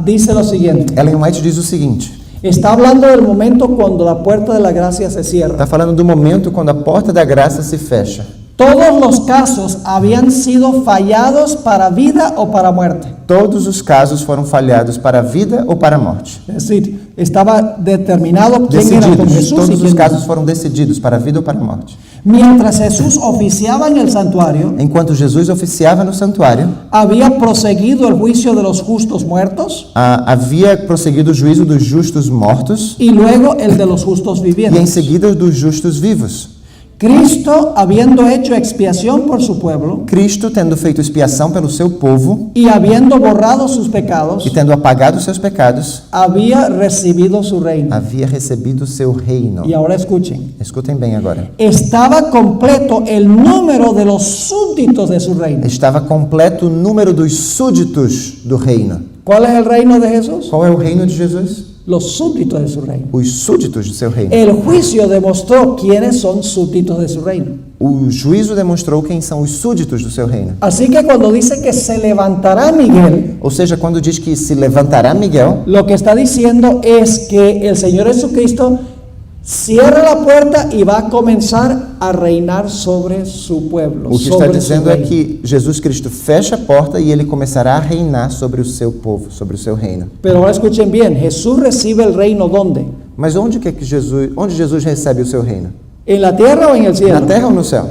Speaker 1: dice lo siguiente.
Speaker 2: Ellen White diz o seguinte:
Speaker 1: Está hablando del momento cuando la puerta de la gracia se cierra.
Speaker 2: está falando do momento quando a porta da graça se fecha.
Speaker 1: Todos los casos habían sido fallados para vida o para muerte.
Speaker 2: Todos os casos foram falhados para a vida ou para a morte.
Speaker 1: Es decir, estaba determinado quién era con
Speaker 2: Decididos.
Speaker 1: Jesús y
Speaker 2: Todos os
Speaker 1: quién no.
Speaker 2: casos foram decididos para a vida ou para a morte.
Speaker 1: Mientras Jesús oficiaba en el santuario,
Speaker 2: Enquanto Jesus oficiava no santuário,
Speaker 1: había proseguido el juicio de los justos muertos
Speaker 2: havia prosseguido o juízo dos justos mortos
Speaker 1: y luego el de los justos
Speaker 2: e em
Speaker 1: vivientes.
Speaker 2: seguida o dos justos vivos.
Speaker 1: Cristo, habiendo hecho expiación por su pueblo
Speaker 2: Cristo, tendo feito expiação pelo seu povo
Speaker 1: y habiendo borrado sus pecados,
Speaker 2: e tendo apagado os seus pecados,
Speaker 1: había recibido su reino.
Speaker 2: havia recebido o seu reino.
Speaker 1: Y ahora escuchen.
Speaker 2: Escutem bem agora.
Speaker 1: Estaba completo el número de los súbditos de su reino.
Speaker 2: Estava completo o número dos súditos do reino.
Speaker 1: ¿Cuál es el reino de Jesús?
Speaker 2: Qual é o reino de Jesus?
Speaker 1: Los súbditos de su reino.
Speaker 2: Os súditos do seu reino.
Speaker 1: El juicio demostró quiénes son súbditos de su reino.
Speaker 2: O juízo demonstrou quem são os súditos do seu reino.
Speaker 1: Así que cuando dice que se levantará Miguel,
Speaker 2: Ou seja, quando diz que se levantará Miguel,
Speaker 1: lo que está diciendo es que el Señor Jesucristo cierra la puerta y va a comenzar a reinar sobre su pueblo.
Speaker 2: o que está
Speaker 1: sobre su
Speaker 2: dizendo é
Speaker 1: reino.
Speaker 2: que Jesus Cristo fecha a porta e ele começará a reinar sobre o seu povo, sobre o seu reino.
Speaker 1: Pero ahora escuchen bien, Jesús recibe el reino ¿dónde?
Speaker 2: Mas onde Jesus recebe o seu reino?
Speaker 1: ¿En la tierra o en el
Speaker 2: Na
Speaker 1: cielo?
Speaker 2: terra ou no céu?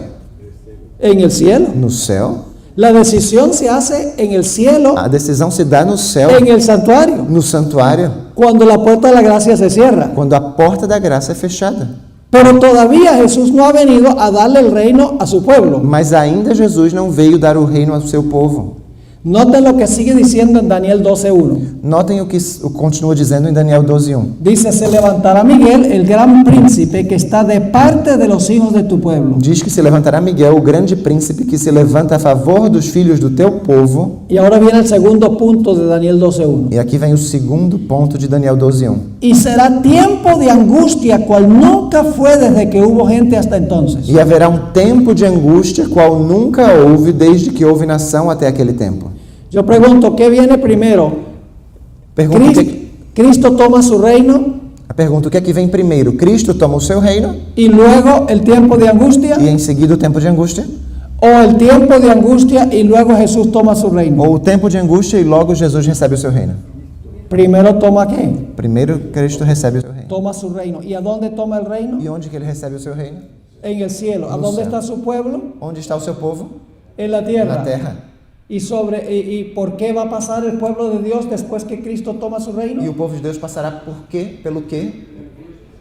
Speaker 1: En el cielo.
Speaker 2: No céu.
Speaker 1: La decisión se hace en el cielo,
Speaker 2: A decisão se dá no céu,
Speaker 1: en el santuario,
Speaker 2: no santuário,
Speaker 1: cuando la puerta de la gracia se cierra.
Speaker 2: quando a porta da graça é fechada.
Speaker 1: Pero todavía Jesús no ha venido a darle el reino a su pueblo.
Speaker 2: Mas ainda Jesus não veio dar o reino ao seu povo.
Speaker 1: Noten lo que sigue diciendo en Daniel 12:1.
Speaker 2: Notem o que continua dizendo em Daniel 12:1.
Speaker 1: Dice, se levantará Miguel, el gran príncipe, que está de parte de los hijos de tu pueblo.
Speaker 2: Diz que se levantará Miguel, o grande príncipe, que se levanta a favor dos filhos do teu povo.
Speaker 1: Y ahora viene el segundo punto de Daniel 12:1.
Speaker 2: E aqui vem o segundo ponto de Daniel 12:1.
Speaker 1: Y será tiempo de angustia, cual nunca fue desde que hubo gente hasta entonces.
Speaker 2: E haverá um tempo de angústia, qual nunca houve desde que houve nação até aquele tempo.
Speaker 1: Yo pregunto, ¿qué viene primero?
Speaker 2: Pergunta
Speaker 1: Cristo toma su reino
Speaker 2: a pergunta, o que é que vem primeiro? Cristo toma o seu reino
Speaker 1: y luego el tiempo de angustia,
Speaker 2: e em seguida o tempo de angústia?
Speaker 1: o el tiempo de angustia y luego Jesús toma su reino.
Speaker 2: Ou o tempo de angústia e logo Jesus recebe o seu reino?
Speaker 1: Primero toma ¿qué?
Speaker 2: Primeiro Cristo recebe o seu reino.
Speaker 1: Toma su reino. ¿Y a dónde toma el reino?
Speaker 2: E onde que ele recebe o seu reino?
Speaker 1: En el cielo. ¿A
Speaker 2: No
Speaker 1: dónde
Speaker 2: sé.
Speaker 1: está su pueblo?
Speaker 2: Onde está o seu povo?
Speaker 1: En la tierra.
Speaker 2: Na terra.
Speaker 1: ¿Y por qué va a pasar el pueblo de Dios después que Cristo toma su reino?
Speaker 2: E o povo de Deus passará por quê? Pelo quê?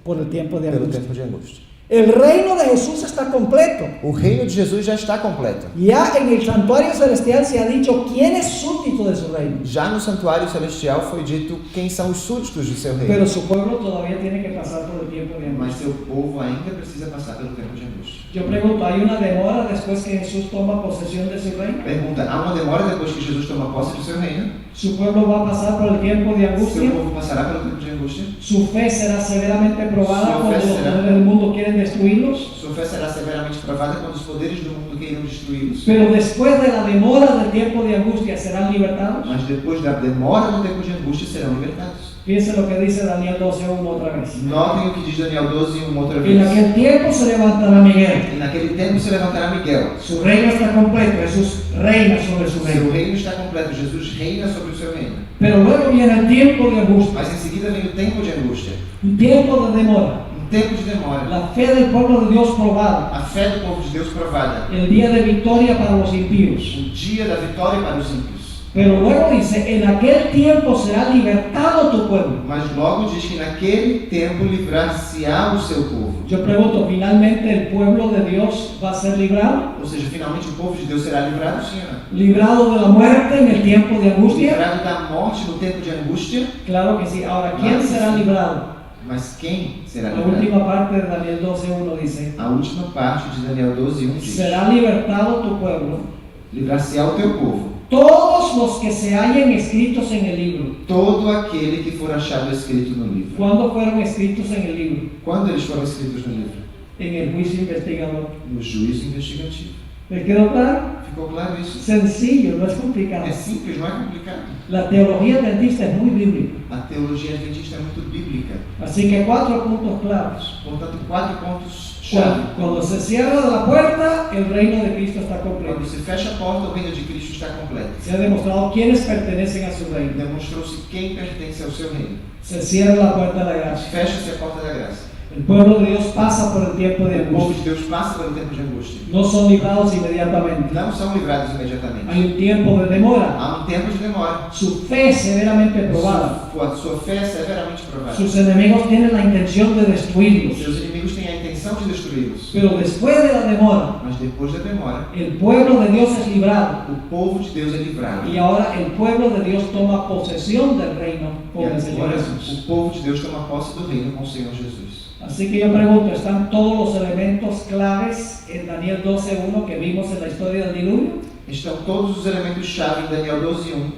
Speaker 1: Por el tiempo de
Speaker 2: Pelo
Speaker 1: angustia.
Speaker 2: tempo de angústia.
Speaker 1: El reino de Jesús está completo.
Speaker 2: O reino de Jesus já está completo.
Speaker 1: Ya en el santuario celestial se ha dicho quién es súbdito de su reino.
Speaker 2: Já no santuário celestial foi dito quem são os súditos do seu reino.
Speaker 1: Pero su pueblo todavía tiene que pasar por el tiempo de
Speaker 2: Mas
Speaker 1: angustia.
Speaker 2: seu povo ainda precisa passar pelo tempo de angústia.
Speaker 1: Yo pregunto, ¿hay una demora después que Jesús toma posesión de su reino?
Speaker 2: Pergunta, há uma demora depois que Jesus toma posse do seu reino?
Speaker 1: ¿Su pueblo va a pasar por el tiempo de
Speaker 2: Seu
Speaker 1: angustia?
Speaker 2: povo passará pelo tempo de angústia?
Speaker 1: ¿Su fe será severamente probada
Speaker 2: Su
Speaker 1: cuando
Speaker 2: fe
Speaker 1: los
Speaker 2: será-
Speaker 1: poderes del mundo quieren destruirlos?
Speaker 2: Sua fé será severamente provada quando os poderes do mundo queiram destruí-los.
Speaker 1: Pero después de la demora del tiempo de angustia, ¿serán libertados?
Speaker 2: Mas depois da demora do tempo de angústia serão libertados.
Speaker 1: Fíjense lo que dice Daniel 12:1 otra vez.
Speaker 2: Notem o que diz Daniel 12, uma outra
Speaker 1: En
Speaker 2: vez.
Speaker 1: aquel tiempo se levantará Miguel.
Speaker 2: E naquele tempo se levantará Miguel.
Speaker 1: Su reino está completo, Jesús reina sobre su
Speaker 2: Seu
Speaker 1: reino.
Speaker 2: reino está completo, Jesus reina sobre o seu reino.
Speaker 1: Pero luego viene el tiempo de angustia,
Speaker 2: Mas em seguida vem o tempo de angústia,
Speaker 1: un tiempo de demora.
Speaker 2: tempo de demora,
Speaker 1: La fe del pueblo de Dios probada,
Speaker 2: a fé do povo de Deus provada,
Speaker 1: el día de victoria para los impíos.
Speaker 2: o dia da vitória para os ímpios.
Speaker 1: Pero luego dice, en aquel tiempo será libertado tu pueblo.
Speaker 2: Mas logo diz que naquele tempo livrar-se-á o seu povo.
Speaker 1: Yo pregunto, ¿finalmente el pueblo de Dios va a ser librado?
Speaker 2: Ou seja, finalmente o povo de Deus será livrado, sim ou não?
Speaker 1: ¿Librado de la muerte en el tiempo de angustia?
Speaker 2: Livrado da morte no tempo de angústia.
Speaker 1: Claro que sí. Ahora, ¿quién será librado?
Speaker 2: Mas quem será
Speaker 1: La
Speaker 2: livrado?
Speaker 1: última parte de Daniel 12:1 dice,
Speaker 2: A última parte de Daniel 12:1 diz:
Speaker 1: será libertado tu pueblo,
Speaker 2: livrar-se-á o teu povo,
Speaker 1: todos los que se hallen escritos en el libro.
Speaker 2: todo aquele que for achado escrito no livro.
Speaker 1: ¿Cuándo fueron escritos en el libro?
Speaker 2: Quando eles foram escritos no livro?
Speaker 1: En el juicio investigador.
Speaker 2: No juízo investigativo.
Speaker 1: ¿Me quedó claro?
Speaker 2: Ficou claro isso?
Speaker 1: Sencillo, no es complicado.
Speaker 2: É simples, não é complicado.
Speaker 1: La teología adventista es muy bíblica.
Speaker 2: A teologia adventista é muito bíblica.
Speaker 1: Así que 4 puntos claros.
Speaker 2: Portanto, 4 pontos-chave.
Speaker 1: Cuando se cierra la puerta, el reino de Cristo está
Speaker 2: Quando
Speaker 1: completo.
Speaker 2: se fecha a porta, o reino de Cristo está completo.
Speaker 1: Se ha demostrado quiénes pertenecen a su reino.
Speaker 2: Demonstrou-se quem pertence ao seu reino.
Speaker 1: Se cierra la puerta de la gracia.
Speaker 2: Fecha-se a porta da graça.
Speaker 1: El pueblo de Dios pasa por el tiempo de
Speaker 2: O povo
Speaker 1: angustia.
Speaker 2: de Deus passa pelo tempo de angústia.
Speaker 1: No son librados inmediatamente.
Speaker 2: Não são livrados imediatamente.
Speaker 1: Hay un tiempo de demora.
Speaker 2: Há um tempo de demora.
Speaker 1: Su fe es severamente probada.
Speaker 2: Sua fé é severamente provada.
Speaker 1: Sus enemigos tienen la intención de destruirlos.
Speaker 2: Seus inimigos têm a intenção de destruí-los.
Speaker 1: Pero después de la demora,
Speaker 2: Mas depois da demora,
Speaker 1: el pueblo de Dios es librado.
Speaker 2: o povo de Deus é livrado.
Speaker 1: Y ahora el pueblo de Dios toma posesión del reino
Speaker 2: E
Speaker 1: con el Señor
Speaker 2: agora
Speaker 1: Jesús.
Speaker 2: o povo de Deus toma posse do reino com o Senhor Jesus.
Speaker 1: Así que yo pregunto, ¿están todos los elementos claves en Daniel 12:1 que vimos en la historia del diluvio?
Speaker 2: Estão todos os elementos-chave em Daniel 12:1,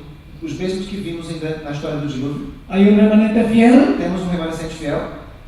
Speaker 2: os mesmos que vimos na história do dilúvio.
Speaker 1: ¿Hay un remanente fiel?
Speaker 2: Temos um remanescente fiel,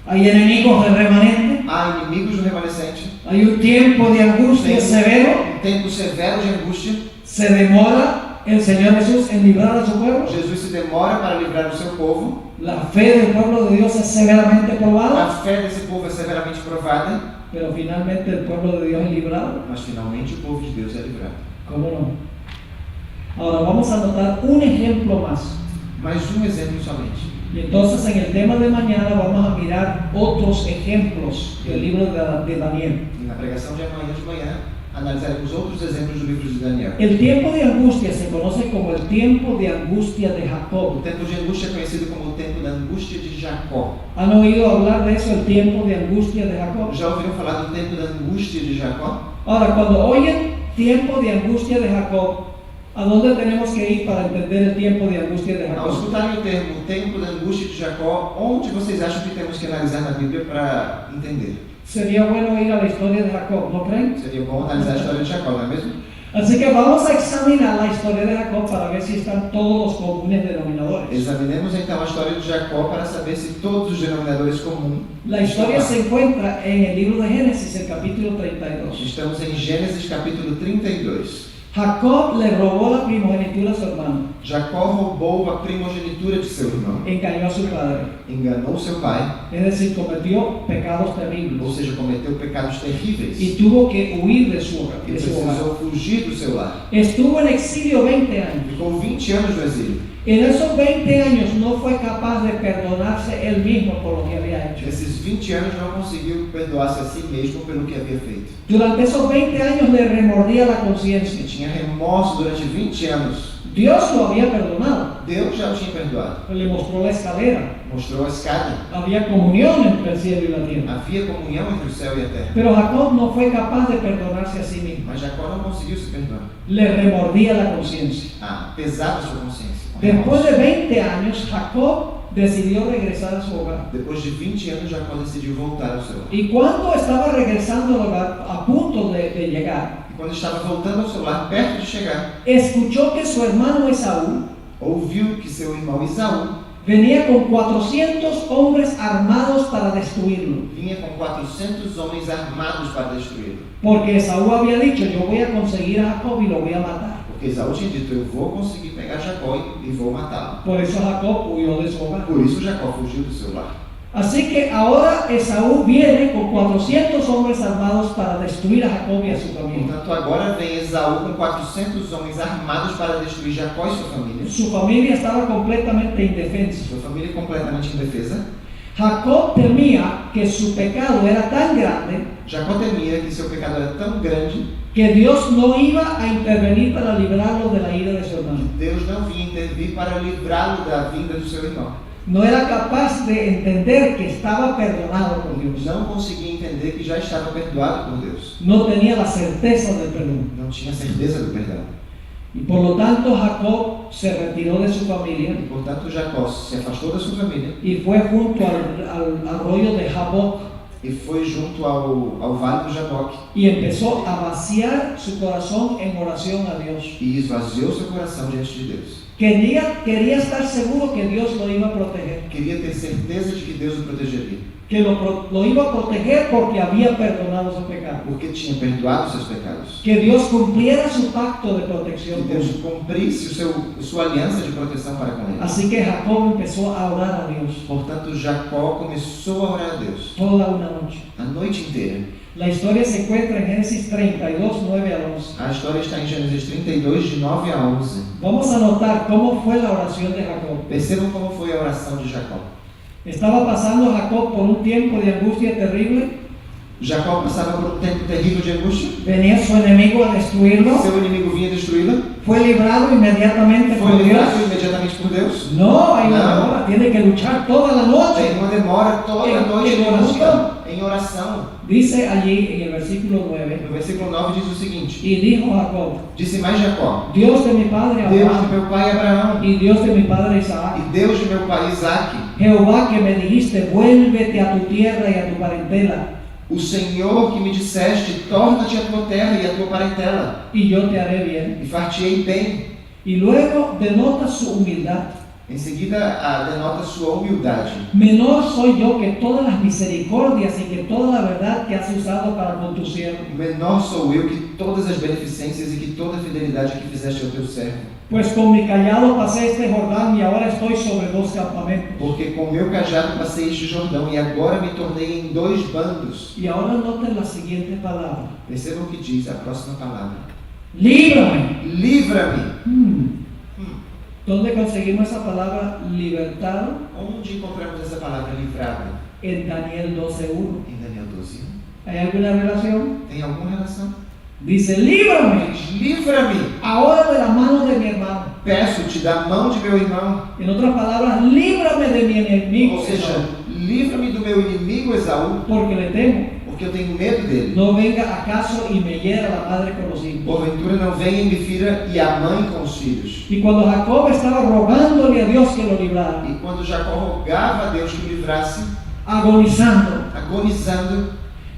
Speaker 1: ¿Hay enemigos del remanente?
Speaker 2: há inimigos do remanescente,
Speaker 1: ¿Hay un tiempo de angustia severo?
Speaker 2: um tempo severo de angústia.
Speaker 1: ¿Se demora el Señor Jesús en librar a su pueblo?
Speaker 2: Jesus se demora para livrar o seu povo.
Speaker 1: La fe del pueblo de Dios es severamente
Speaker 2: A
Speaker 1: probada,
Speaker 2: fé desse povo é severamente provada,
Speaker 1: pero finalmente el pueblo de Dios es librado.
Speaker 2: mas finalmente o povo de Deus é livrado.
Speaker 1: ¿Cómo no? Ahora vamos a notar un ejemplo más.
Speaker 2: Mais um exemplo somente.
Speaker 1: Y entonces en el tema de mañana vamos a mirar otros ejemplos del libro de Daniel.
Speaker 2: E na pregação de amanhã de manhã, analisaremos outros exemplos do livro de Daniel.
Speaker 1: El tiempo de angustia se conoce como el tiempo de angustia de
Speaker 2: O
Speaker 1: Jacob.
Speaker 2: tempo de angústia é conhecido como o tempo da angústia de Jacó.
Speaker 1: ¿Han oído hablar de eso, el tiempo de angustia de Jacob?
Speaker 2: Já ouviram falar do tempo da angústia de Jacó?
Speaker 1: Ahora, cuando oyen tiempo de angustia de Jacob, ¿a dónde tenemos que ir para entender el tiempo de angustia de
Speaker 2: Ao
Speaker 1: Jacob?
Speaker 2: escutarem o termo tempo da angústia de Jacó, onde vocês acham que temos que analisar na Bíblia para entender?
Speaker 1: Sería bueno ir a la historia de Jacob, ¿no creen?
Speaker 2: Seria bom analisar a história de Jacó, não é mesmo?
Speaker 1: Así que vamos a examinar la historia de Jacob para ver si están todos los comunes denominadores.
Speaker 2: Examinemos então a história de Jacó para saber se todos os denominadores comuns.
Speaker 1: La historia se encuentra en el libro de Génesis, el capítulo 32.
Speaker 2: Estamos em Gênesis capítulo 32.
Speaker 1: Jacob le robó la primogenitura a su hermano,
Speaker 2: Jacó roubou a primogenitura de seu irmão,
Speaker 1: engañó a su padre,
Speaker 2: enganou seu pai,
Speaker 1: es decir, cometió pecados
Speaker 2: ou
Speaker 1: terribles
Speaker 2: seja, cometeu pecados terríveis
Speaker 1: y tuvo que huir de su
Speaker 2: e
Speaker 1: hogar.
Speaker 2: precisou fugir do seu lar.
Speaker 1: Estuvo en exilio 20 años.
Speaker 2: Ficou 20 anos no exílio.
Speaker 1: En esos 20 años no fue capaz de perdonarse él mismo por lo que había hecho.
Speaker 2: Nesses 20 anos não conseguiu perdoar-se a si mesmo pelo que havia feito.
Speaker 1: Durante esos 20 años le remordía la conciencia.
Speaker 2: Tinha remorso durante 20 anos.
Speaker 1: Dios lo había perdonado,
Speaker 2: Deus já o tinha perdoado.
Speaker 1: le mostró la escalera,
Speaker 2: Mostrou a escada.
Speaker 1: había comunión entre el cielo y la tierra.
Speaker 2: Havia comunhão entre o céu e a terra.
Speaker 1: Pero Jacob no fue capaz de perdonarse a sí mismo,
Speaker 2: Mas Jacó não conseguiu se perdoar.
Speaker 1: le remordía la conciencia.
Speaker 2: Pesava sua consciência.
Speaker 1: Después de 20 años, Jacob decidió regresar a su hogar.
Speaker 2: Depois de 20 anos, Jacó decidiu voltar ao seu lar.
Speaker 1: Y cuando estaba regresando al hogar, a punto de llegar,
Speaker 2: E quando estava voltando ao seu lar, perto de chegar,
Speaker 1: escuchó que su hermano Esaú
Speaker 2: ouviu que seu irmão Esaú
Speaker 1: venía con 400 hombres armados para destruirlo.
Speaker 2: vinha com 400 homens armados para destruí-lo.
Speaker 1: Porque Esaú había dicho, yo voy a conseguir a Jacob y lo voy a matar.
Speaker 2: Porque Esaú tinha dito, eu vou conseguir pegar Jacó e vou matá-lo.
Speaker 1: Por eso Jacob huyó de su hogar.
Speaker 2: Por isso Jacó fugiu do seu lar.
Speaker 1: Así que ahora Esaú viene con 400 hombres armados para destruir a Jacob y a su familia.
Speaker 2: Portanto, agora vem Esaú com 400 homens armados para destruir Jacó e sua família.
Speaker 1: Su familia estaba completamente indefensa.
Speaker 2: Sua família completamente indefesa.
Speaker 1: Jacob temía que su pecado era tan grande
Speaker 2: Jacó temia que seu pecado era tão grande
Speaker 1: que Dios no iba a intervenir para librarlo de la ira de su hermano.
Speaker 2: que Deus não vinha intervir para livrá-lo da vinda do seu irmão.
Speaker 1: No era capaz de entender que estaba perdonado por Dios.
Speaker 2: Não conseguia entender que já estava perdoado por Deus.
Speaker 1: No tenía la certeza del perdón.
Speaker 2: Não tinha certeza do perdão.
Speaker 1: Y por lo tanto Jacob se retiró de su familia
Speaker 2: E, portanto, Jacó se afastou da sua família
Speaker 1: y fue junto al arroyo de Jaboc
Speaker 2: e foi junto ao vale do Jaboque
Speaker 1: y empezó a vaciar su corazón en oración a Dios.
Speaker 2: e esvaziou seu coração diante de Deus.
Speaker 1: Quería estar seguro que Dios lo iba a proteger,
Speaker 2: Queria ter certeza de que Deus o protegeria,
Speaker 1: que lo iba a proteger porque había perdonado su pecado,
Speaker 2: porque tinha perdoado seus pecados.
Speaker 1: que Dios cumpliera su pacto de protección
Speaker 2: Que
Speaker 1: con
Speaker 2: Deus
Speaker 1: él.
Speaker 2: cumprisse sua aliança de proteção para com ele.
Speaker 1: Así que Jacob empezó a orar a Dios
Speaker 2: Portanto, Jacó começou a orar a Deus
Speaker 1: toda una noche.
Speaker 2: a noite inteira.
Speaker 1: La historia se encuentra en Génesis 32, 9 al 11.
Speaker 2: A história está em Gênesis 32, de 9 a 11.
Speaker 1: Vamos a notar cómo fue la oración de Jacob.
Speaker 2: Percebam como foi a oração de Jacó.
Speaker 1: Estaba pasando Jacob por un tiempo de angustia terrible.
Speaker 2: Jacó passava por um tempo terrível de angústia.
Speaker 1: Venía su enemigo a destruirlo.
Speaker 2: Seu inimigo vinha destruí-lo.
Speaker 1: Fue librado inmediatamente
Speaker 2: Foi
Speaker 1: por Dios.
Speaker 2: livrado imediatamente por Deus.
Speaker 1: No, hay una
Speaker 2: No.
Speaker 1: demora. Tiene que luchar toda la
Speaker 2: Tem
Speaker 1: noche.
Speaker 2: uma demora toda a noite
Speaker 1: Em
Speaker 2: de
Speaker 1: oração.
Speaker 2: busca, em oração.
Speaker 1: Dice allí en el versículo 9.
Speaker 2: No versículo 9 diz o seguinte:
Speaker 1: Y dijo Jacob,
Speaker 2: disse mais Jacó,
Speaker 1: Dios de mi padre
Speaker 2: Deus de
Speaker 1: Abraham
Speaker 2: meu pai Abraão
Speaker 1: y Dios de mi padre Isaac,
Speaker 2: e Deus de meu pai Isaque,
Speaker 1: Jehová que me dijiste, vuélvete a tu tierra y a tu parentela,
Speaker 2: o Senhor que me disseste, torna-te a tua terra e a tua parentela,
Speaker 1: y yo te haré bien.
Speaker 2: e far-te-ei bem.
Speaker 1: Y luego denota su humildad.
Speaker 2: Em seguida, denota sua humildade.
Speaker 1: Menor soy yo que todas las misericordias y que toda la verdad que has usado para con tu siervo.
Speaker 2: Menor sou eu que todas as beneficências e que toda a fidelidade que fizeste ao teu servo.
Speaker 1: Pues con mi callado pasé este Jordán y ahora estoy sobre dos campamentos.
Speaker 2: Porque com meu cajado passei este Jordão e agora me tornei em 2 bandos.
Speaker 1: Y ahora noten la siguiente palabra.
Speaker 2: Percebam o que diz a próxima palavra.
Speaker 1: Líbrame.
Speaker 2: Livra-me.
Speaker 1: ¿Dónde conseguimos esa palabra libertado?
Speaker 2: Onde encontramos essa palavra livrado?
Speaker 1: En Daniel 12:1.
Speaker 2: Em Daniel 12.
Speaker 1: ¿Hay alguna relación?
Speaker 2: Tem alguma relação?
Speaker 1: Dice, líbrame
Speaker 2: Diz, livra-me.
Speaker 1: ahora de la mano de mi hermano.
Speaker 2: Peço-te da mão de meu irmão.
Speaker 1: En otras palabras, líbrame de mi enemigo,
Speaker 2: Ou seja, livra-me do meu inimigo Esaú,
Speaker 1: porque le temo.
Speaker 2: porque eu tenho medo dele.
Speaker 1: No venga acaso y me hiera la madre con los hijos.
Speaker 2: Porventura não venha e me fira e a mãe com os filhos.
Speaker 1: Y cuando Jacob estaba rogándole a Dios que lo librara,
Speaker 2: E quando Jacó rogava a Deus que o livrasse,
Speaker 1: agonizando,
Speaker 2: agonizando,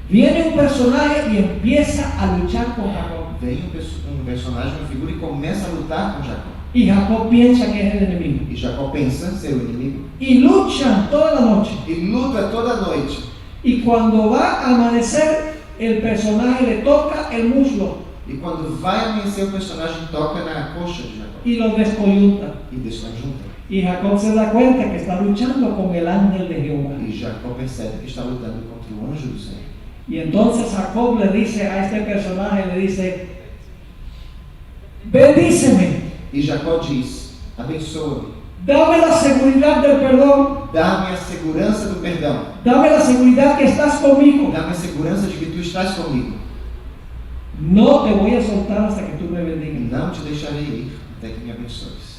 Speaker 1: viene un personaje y empieza a luchar con Jacob.
Speaker 2: vem um personagem, uma figura, e começa a lutar com Jacó.
Speaker 1: Y Jacob piensa que es el enemigo.
Speaker 2: E Jacó pensa ser o inimigo.
Speaker 1: Y luchan toda la noche.
Speaker 2: E luta toda a noite.
Speaker 1: Y cuando va a amanecer, el personaje le toca el muslo
Speaker 2: E quando vai amanhecer, o personagem toca na coxa de Jacó
Speaker 1: y lo descoyunta.
Speaker 2: e desconjunta.
Speaker 1: Y Jacob se da cuenta que está luchando con el ángel de Jehová.
Speaker 2: E Jacó percebe que está lutando contra o anjo do Senhor.
Speaker 1: Y entonces Jacob le dice a este personaje, le dice, bendíceme,
Speaker 2: E Jacó diz, abençoa-me,
Speaker 1: dame la seguridad del perdón,
Speaker 2: dá-me a segurança do perdão,
Speaker 1: dame la seguridad que estás conmigo.
Speaker 2: dá-me a segurança de que tu estás comigo.
Speaker 1: No te voy a soltar hasta que tú me bendigas.
Speaker 2: Não te deixarei ir até que me abençoes.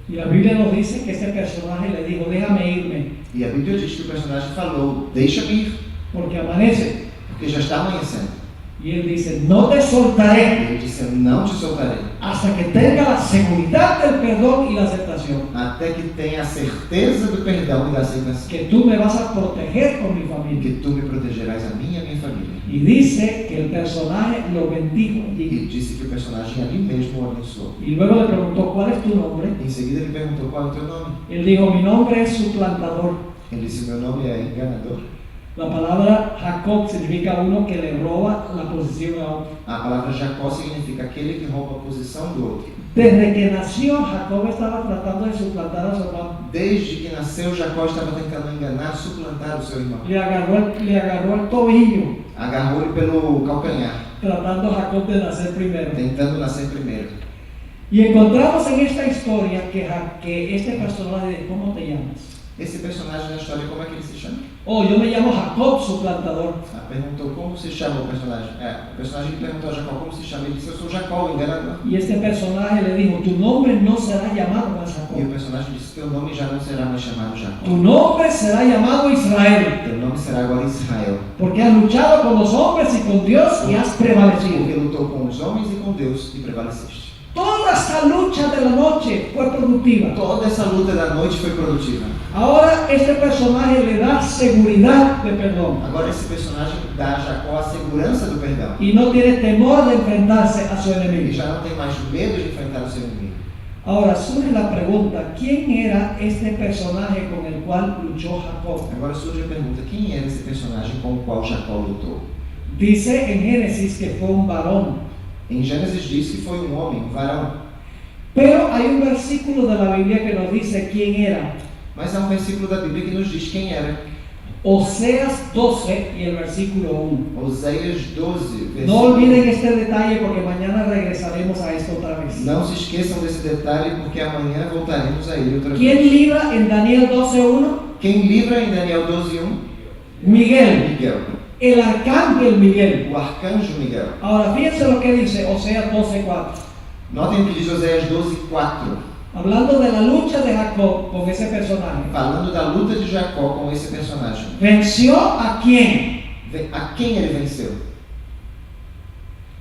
Speaker 1: Y la Biblia nos dice que este personaje le dijo, déjame irme,
Speaker 2: E a Bíblia diz que o personagem falou, deixa-me ir,
Speaker 1: porque amanece.
Speaker 2: porque já está amanhecendo.
Speaker 1: Y él dice, no te
Speaker 2: E
Speaker 1: soltaré
Speaker 2: ele disse, eu não te soltarei,
Speaker 1: hasta que tenga la seguridad del perdón y la aceptación.
Speaker 2: até que tenha a certeza do perdão e da aceitação.
Speaker 1: Que tú me vas a proteger con mi
Speaker 2: E
Speaker 1: familia.
Speaker 2: que tu me protegerás a mim e a minha família.
Speaker 1: Y dice que el personaje lo bendijo
Speaker 2: E
Speaker 1: allí.
Speaker 2: disse que o personagem ali mesmo o abençoou.
Speaker 1: Y luego le preguntó, ¿cuál es tu nombre?
Speaker 2: Em seguida ele perguntou, qual é o teu nome?
Speaker 1: Él dijo, mi nombre es suplantador.
Speaker 2: Ele disse, meu nome é enganador.
Speaker 1: La palabra Jacob significa uno que le roba la posición a otro.
Speaker 2: A palavra Jacó significa aquele que rouba a posição do outro.
Speaker 1: Desde que nació, Jacob estaba tratando de suplantar a su hermano.
Speaker 2: Desde que nasceu, Jacó estava tentando enganar, suplantar o seu irmão.
Speaker 1: Le agarró el tobillo,
Speaker 2: Agarrou-lhe pelo calcanhar,
Speaker 1: tratando a Jacob de nacer primero.
Speaker 2: tentando nascer primeiro.
Speaker 1: Y encontramos en esta historia que este personaje dice, ¿cómo te llamas?
Speaker 2: Esse personagem na história, como é que ele se chama?
Speaker 1: Oh, yo me llamo Jacob, suplantador.
Speaker 2: Perguntou como se chama o personagem. O personagem perguntou a Jacó como se chama. Ele disse, eu sou Jacó, o enganador.
Speaker 1: Y este personaje le dijo, tu nombre no será llamado más
Speaker 2: E o
Speaker 1: Jacob.
Speaker 2: personagem disse, teu nome já não será mais chamado Jacó.
Speaker 1: Tu nombre será llamado Israel,
Speaker 2: Teu nome será agora Israel.
Speaker 1: porque has luchado con los hombres y con Dios y has prevalecido.
Speaker 2: Porque lutou com os homens e com Deus e prevaleceste.
Speaker 1: Toda esta lucha de la noche fue productiva.
Speaker 2: Toda essa luta da noite foi produtiva.
Speaker 1: Ahora este personaje le da seguridad de perdón
Speaker 2: Agora esse personagem dá a Jacó a segurança do perdão.
Speaker 1: y no tiene temor de enfrentarse a su
Speaker 2: Ele
Speaker 1: enemigo.
Speaker 2: já não tem mais medo de enfrentar o seu inimigo.
Speaker 1: Ahora surge la pregunta, ¿quién era este personaje con el cual luchó Jacob?
Speaker 2: Agora surge a pergunta, quem era esse personagem com o qual Jacó lutou?
Speaker 1: Dice en Génesis que fue un varón,
Speaker 2: Em Gênesis diz que foi um homem, um varão.
Speaker 1: pero hay un versículo de la Biblia que nos dice quién era.
Speaker 2: Mas há um versículo da Bíblia que nos diz quem era.
Speaker 1: Oseas 12 y el versículo 1.
Speaker 2: Oséias 12,
Speaker 1: No olviden este detalle porque mañana regresaremos a esto otra vez.
Speaker 2: Não se esqueçam desse detalhe porque amanhã voltaremos a ele outra
Speaker 1: ¿Quién
Speaker 2: vez.
Speaker 1: libra en Daniel 12:1?
Speaker 2: Quem livra em Daniel 12:1?
Speaker 1: Miguel,
Speaker 2: Miguel,
Speaker 1: el arcángel Miguel.
Speaker 2: o arcanjo Miguel.
Speaker 1: Ahora fíjense lo que dice Oseas 12:4.
Speaker 2: Notem o que diz Oséias 12:4,
Speaker 1: Hablando de la lucha de Jacob con ese personaje.
Speaker 2: falando da luta de Jacó com esse personagem.
Speaker 1: ¿Venció a quién?
Speaker 2: A quem ele venceu?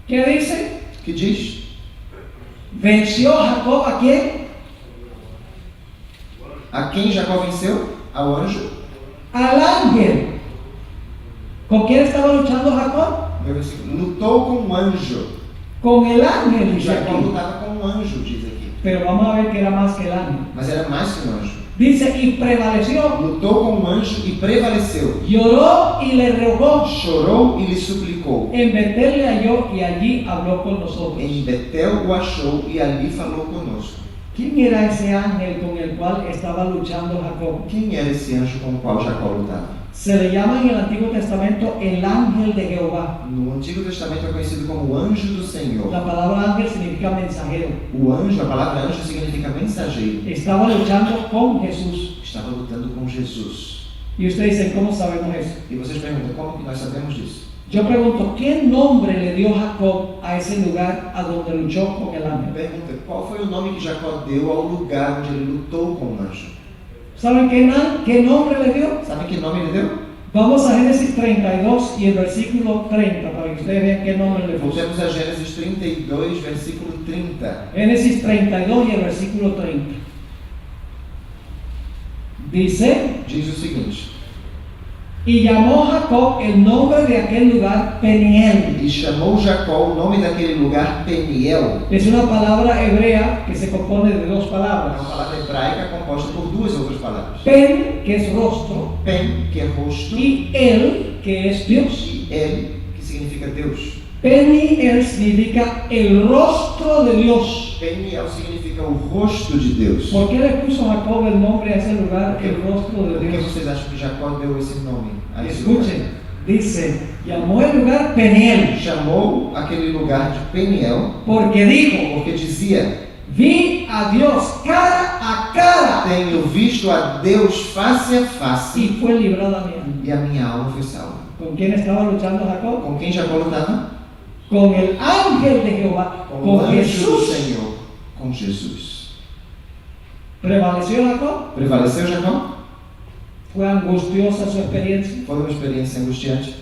Speaker 1: ¿Qué dice?
Speaker 2: Que diz?
Speaker 1: ¿Venció Jacob a quién?
Speaker 2: A quem Jacó venceu? Ao anjo?
Speaker 1: Al ángel. ¿Con quién estaba luchando Jacob?
Speaker 2: Meu versículo, lutou com um anjo.
Speaker 1: Con el ángel, dice
Speaker 2: Jacó
Speaker 1: aquí.
Speaker 2: lutava com um anjo, diz aqui.
Speaker 1: Pero vamos a ver que era más que el ángel.
Speaker 2: Mas era mais que um anjo.
Speaker 1: Dice, y prevaleció.
Speaker 2: Lutou com um anjo e prevaleceu.
Speaker 1: Lloró y le rogó.
Speaker 2: Chorou e lhe suplicou.
Speaker 1: En Betel le halló y allí habló con nosotros.
Speaker 2: Em Betel o achou e ali falou conosco.
Speaker 1: ¿Quién era ese ángel con el cual estaba luchando Jacob?
Speaker 2: Quem era esse anjo com o qual Jacó lutava?
Speaker 1: Se le llama en el Antiguo Testamento el ángel de Jehová.
Speaker 2: No Antigo Testamento é conhecido como o anjo do Senhor.
Speaker 1: La palabra ángel significa mensajero.
Speaker 2: O anjo, a palavra anjo significa mensageiro.
Speaker 1: Estaba luchando con Jesús.
Speaker 2: Estava lutando com Jesus.
Speaker 1: Y ustedes dicen, ¿cómo sabemos eso?
Speaker 2: E vocês perguntam, como que nós sabemos disso?
Speaker 1: Yo pregunto, ¿qué nombre le dio Jacob a ese lugar a donde luchó con el ángel?
Speaker 2: Pergunta, qual foi o nome que Jacó deu ao lugar onde ele lutou com o anjo?
Speaker 1: ¿Saben qué nombre le dio?
Speaker 2: Sabe que nome ele deu?
Speaker 1: Vamos a Génesis 32 y el versículo 30 para que ustedes vean qué nombre le puso.
Speaker 2: Voltemos a Gênesis 32, versículo 30.
Speaker 1: Génesis 32 y el versículo 30. Dice,
Speaker 2: Diz o seguinte:
Speaker 1: y llamó Jacob el nombre de aquel lugar Peniel.
Speaker 2: E chamou Jacó o nome daquele lugar Peniel.
Speaker 1: Es una palabra hebrea que se compone de dos
Speaker 2: É
Speaker 1: palabras.
Speaker 2: uma palavra hebraica composta por duas outras palavras.
Speaker 1: Pen, que es rostro,
Speaker 2: Pen, que é rosto,
Speaker 1: y El, que es Dios.
Speaker 2: e El, que significa Deus.
Speaker 1: Peniel significa el rostro de Dios.
Speaker 2: Peniel significa o rosto de Deus.
Speaker 1: ¿Por qué le puso Jacob el nombre a ese lugar, el rostro de
Speaker 2: Por que
Speaker 1: Dios?
Speaker 2: vocês acham que Jacó deu esse nome a esse lugar?
Speaker 1: Escuchen, dice, llamó el lugar Peniel,
Speaker 2: Chamou aquele lugar de Peniel
Speaker 1: porque dijo,
Speaker 2: porque dizia:
Speaker 1: vi a Dios cara a cara
Speaker 2: tenho visto a Deus face a face
Speaker 1: y fue librada mi alma.
Speaker 2: e a minha alma foi salva.
Speaker 1: ¿Con quién estaba luchando Jacob?
Speaker 2: Com quem Jacó lutava?
Speaker 1: Con el ángel de Jehová,
Speaker 2: Com o
Speaker 1: con
Speaker 2: anjo do
Speaker 1: Jesús.
Speaker 2: Senhor, com Jesus.
Speaker 1: ¿Prevaleció Jacob?
Speaker 2: Prevaleceu Jacó?
Speaker 1: Fue angustiosa su experiencia.
Speaker 2: Foi uma experiência angustiante.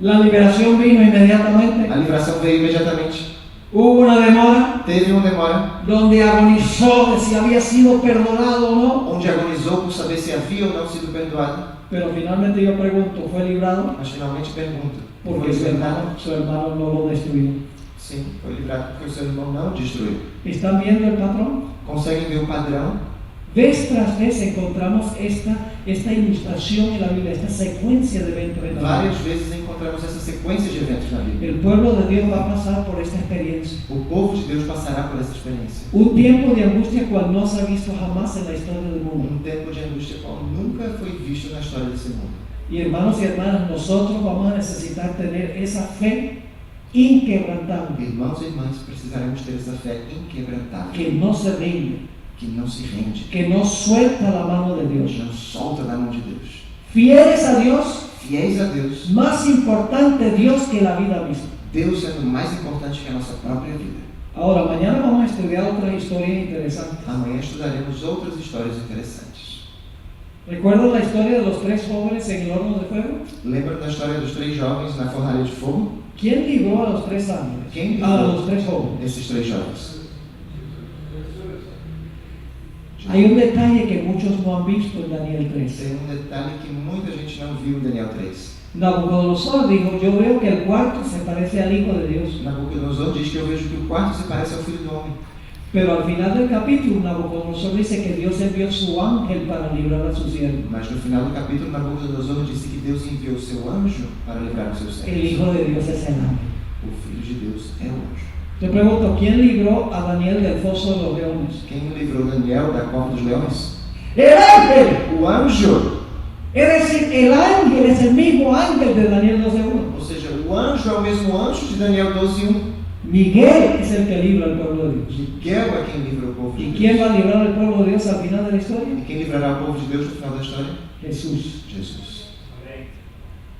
Speaker 1: La liberación vino inmediatamente.
Speaker 2: A livração veio imediatamente.
Speaker 1: Hubo una demora
Speaker 2: Teve uma demora,
Speaker 1: donde agonizó de si había sido perdonado o no.
Speaker 2: onde agonizou por saber se havia ou não sido perdoado.
Speaker 1: Pero finalmente yo pregunto, ¿fue librado?
Speaker 2: Mas finalmente pergunta:
Speaker 1: Porque
Speaker 2: foi livrado?
Speaker 1: su hermano no lo destruyó.
Speaker 2: Sim, foi livrado porque o seu irmão não destruiu.
Speaker 1: ¿Están viendo el patrón?
Speaker 2: Conseguem ver o padrão?
Speaker 1: Vez tras vez encontramos esta ilustración en la Biblia, esta secuencia de eventos en la Biblia.
Speaker 2: Várias vezes encontramos essa sequência de eventos na Bíblia.
Speaker 1: El pueblo de Dios va a pasar por esta experiencia.
Speaker 2: O povo de Deus passará por essa experiência.
Speaker 1: Un tiempo de angustia cual no se ha visto jamás en la historia del mundo.
Speaker 2: Tempo de angústia qual nunca foi visto na história desse mundo.
Speaker 1: Y hermanos y hermanas, nosotros vamos a necesitar tener esa fe inquebrantable,
Speaker 2: Irmãos e irmãs, precisaremos ter essa fé inquebrantável,
Speaker 1: que no se rinde,
Speaker 2: que não se rende,
Speaker 1: que no suelta la mano de Dios.
Speaker 2: não solta da mão de Deus.
Speaker 1: Fieles a Dios,
Speaker 2: Fiéis a Deus,
Speaker 1: más importante Dios que la vida misma.
Speaker 2: Deus sendo mais importante que a nossa própria vida.
Speaker 1: Ahora, mañana vamos a estudiar otra historia interesante.
Speaker 2: Amanhã estudaremos outras histórias interessantes.
Speaker 1: ¿Recuerdan la historia de los tres jóvenes en el horno de fuego?
Speaker 2: Lembra da história dos três jovens na fornalha de fogo?
Speaker 1: ¿Quién libró a los tres ángeles?
Speaker 2: ¿Quién libró?
Speaker 1: A los tres jóvenes.
Speaker 2: Esses três jovens.
Speaker 1: Hay un detalle que muchos no han visto en Daniel 3.
Speaker 2: Tem detalhe que muita gente não viu em Daniel 3.
Speaker 1: Nabucodonosor dijo, yo veo que el cuarto se parece al Hijo de Dios.
Speaker 2: Nabucodonosor diz que eu vejo que o quarto se parece ao Filho do Homem.
Speaker 1: Pero al final del capítulo, Nabucodonosor dice que Dios envió su ángel para librar a su siervo.
Speaker 2: Mas no final do capítulo, Nabucodonosor disse que Deus enviou o seu anjo para livrar os seus
Speaker 1: El
Speaker 2: servos.
Speaker 1: Hijo de Dios es el ángel.
Speaker 2: O Filho de Deus é o anjo.
Speaker 1: Te pregunto, ¿quién libró a Daniel del foso de los leones?
Speaker 2: Quem livrou Daniel da cova dos leões?
Speaker 1: ¡El ángel!
Speaker 2: O anjo!
Speaker 1: Es decir, el ángel es el mismo ángel de Daniel 12:1.
Speaker 2: Ou seja, o anjo é o mesmo anjo de Daniel 12:1.
Speaker 1: Miguel es el que libra al pueblo de Dios.
Speaker 2: Miguel é quem livra o povo de
Speaker 1: ¿Y
Speaker 2: Deus.
Speaker 1: quién va a librar al pueblo de Dios al final de la historia?
Speaker 2: E quem livrará o povo de Deus no final da história?
Speaker 1: Jesús.
Speaker 2: Jesus.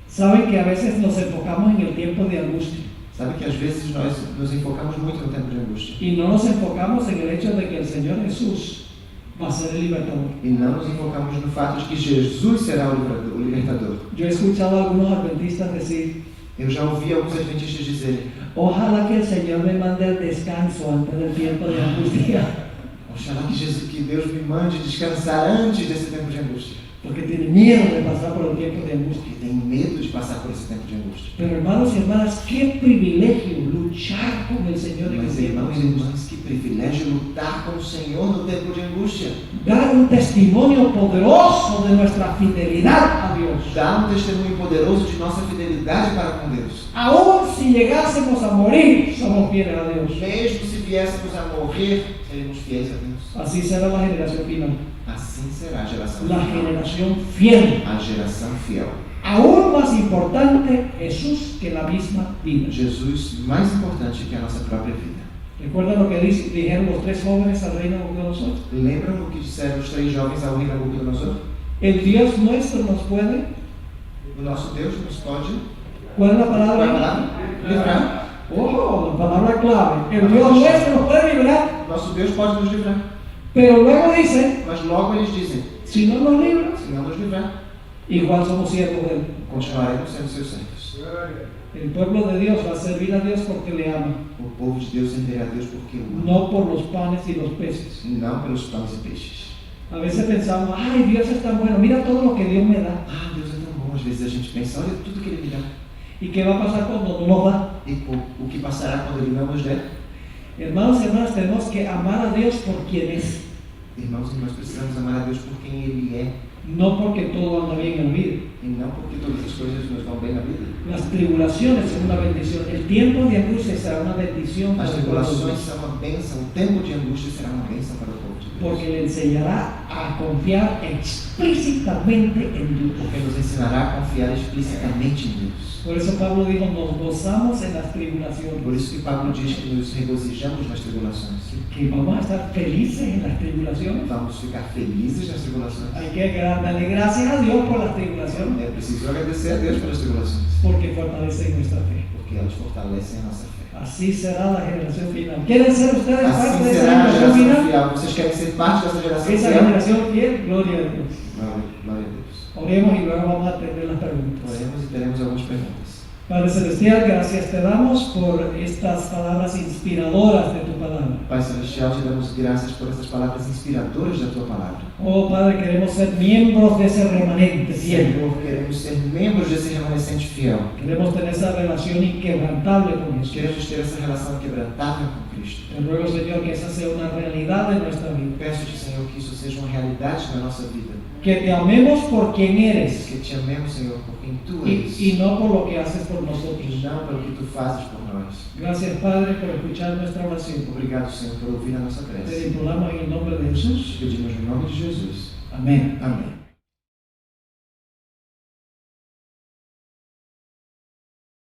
Speaker 1: Saben que a veces nos enfocamos en el tiempo de angustia
Speaker 2: Sabe que às vezes nós nos enfocamos muito no tempo de angústia
Speaker 1: y no nos enfocamos en el hecho de que el Señor Jesús va a ser el libertador.
Speaker 2: e não nos enfocamos no fato de que Jesus será o libertador.
Speaker 1: Yo he escuchado a algunos adventistas decir,
Speaker 2: Eu já ouvi alguns adventistas dizerem:
Speaker 1: ojalá que el Señor me mande el descanso antes del tiempo de angustia,
Speaker 2: oxalá que Deus me mande descansar antes desse tempo de angústia,
Speaker 1: porque tiene miedo de pasar por el tiempo de angustia.
Speaker 2: porque tem medo de passar por esse tempo de angústia.
Speaker 1: Pero hermanos y hermanas, qué privilegio luchar con el Señor en el
Speaker 2: Mas
Speaker 1: tiempo
Speaker 2: irmãos
Speaker 1: de
Speaker 2: e
Speaker 1: angustia.
Speaker 2: irmãs, que privilégio lutar com o Senhor no tempo de angústia.
Speaker 1: Dar un testimonio poderoso de nuestra fidelidad a Dios.
Speaker 2: Dar um testemunho poderoso de nossa fidelidade para com Deus.
Speaker 1: Aún si llegásemos a morir, somos fieles a Dios.
Speaker 2: Mesmo se viéssemos a morrer, seremos fiéis a Deus.
Speaker 1: Así será la generación final.
Speaker 2: Assim será a geração
Speaker 1: La
Speaker 2: final.
Speaker 1: generación fiel.
Speaker 2: A geração fiel.
Speaker 1: Aún más importante Jesús que la misma vida.
Speaker 2: Jesus mais importante que a nossa própria vida.
Speaker 1: ¿Recuerdan lo que dijeron los tres jóvenes al rey Nabucodonosor?
Speaker 2: Lembram o que disseram os três jovens ao rei Nabucodonosor?
Speaker 1: El Dios nuestro nos puede
Speaker 2: O nosso Deus nos pode
Speaker 1: ¿Cuál es la
Speaker 2: Qual é a
Speaker 1: palabra?
Speaker 2: palavra? Livrar.
Speaker 1: Ojo, la palabra clave. El Dios nuestro nos puede librar,
Speaker 2: Nosso Deus pode nos livrar.
Speaker 1: pero luego dice,
Speaker 2: Mas logo eles dizem,
Speaker 1: si no nos libra,
Speaker 2: se não nos livrar,
Speaker 1: igual somos siervos de Él.
Speaker 2: continuaremos sendo seus servos.
Speaker 1: El pueblo de Dios va a servir a Dios porque le ama,
Speaker 2: O povo de Deus servirá a Deus porque o ama,
Speaker 1: no por los panes y los peces.
Speaker 2: não pelos pães e peixes.
Speaker 1: A veces pensamos, ay, Dios es tan bueno, mira todo lo que Dios me da.
Speaker 2: Ah, Deus é tão bom. Às vezes a gente pensa, olha tudo que Ele me dá.
Speaker 1: ¿Y qué va a pasar cuando no nos da?
Speaker 2: E o que passará quando Ele não nos der?
Speaker 1: Hermanos y hermanas, tenemos que amar a Dios por quien es,
Speaker 2: Irmãos e irmãs, precisamos amar a Deus por quem Ele é,
Speaker 1: no porque todo anda bien en la vida.
Speaker 2: e não porque todas as coisas nos vão bem na vida.
Speaker 1: Las tribulaciones son una bendición. El tiempo de angustia será una bendición para
Speaker 2: As
Speaker 1: el pueblo de
Speaker 2: tribulações
Speaker 1: Dios,
Speaker 2: são uma bênção, o tempo de angústia será uma bênção para o povo de Deus.
Speaker 1: porque le enseñará a confiar explícitamente en Dios.
Speaker 2: Porque nos ensinará a confiar explicitamente em Deus.
Speaker 1: Por eso Pablo dijo, nos gozamos en las tribulaciones,
Speaker 2: Por isso que Pablo diz que nos regozijamos nas tribulações.
Speaker 1: que vamos a estar felices en las tribulaciones.
Speaker 2: Vamos ficar felizes nas tribulações.
Speaker 1: Hay que darle gracias a Dios por las tribulaciones,
Speaker 2: É preciso agradecer a Deus pelas tribulações,
Speaker 1: porque fortalecen nuestra fe.
Speaker 2: porque elas fortalecem a nossa fé.
Speaker 1: Así será la generación final. ¿Quieren ser ustedes parte
Speaker 2: Assim
Speaker 1: de esa
Speaker 2: será a
Speaker 1: generación
Speaker 2: geração
Speaker 1: final?
Speaker 2: fiel. Vocês querem ser parte dessa geração
Speaker 1: Esa
Speaker 2: fiel?
Speaker 1: generación fiel, gloria a Dios.
Speaker 2: Glória a Deus.
Speaker 1: Oremos y luego vamos a atender las preguntas.
Speaker 2: Oremos e teremos algumas perguntas.
Speaker 1: Padre Celestial, gracias te damos por estas palabras inspiradoras de tu palabra.
Speaker 2: Pai Celestial, te damos graças por essas palavras inspiradoras da Tua Palavra.
Speaker 1: Oh Padre, queremos ser miembros de ese remanente fiel.
Speaker 2: Senhor, queremos ser membros desse remanescente fiel.
Speaker 1: Queremos tener esa relación inquebrantable con Jesús.
Speaker 2: Queremos ter essa relação quebrantável com Cristo.
Speaker 1: Te ruego, Señor, que esa sea una realidad en nuestra vida.
Speaker 2: Peço-te, Senhor, que isso seja uma realidade na nossa vida.
Speaker 1: Que te amemos por quien eres
Speaker 2: Que te amemos, Senhor, por quem Tu és.
Speaker 1: y no por lo que haces por nosotros.
Speaker 2: E não pelo que Tu fazes por nós.
Speaker 1: Gracias, Padre, por escuchar nuestra oración.
Speaker 2: Obrigado, Senhor, por ouvir a nossa
Speaker 1: Te
Speaker 2: prece.
Speaker 1: imploramos en el nombre de Jesús.
Speaker 2: Pedimos no nome de Jesus.
Speaker 1: Amén.
Speaker 2: Amém.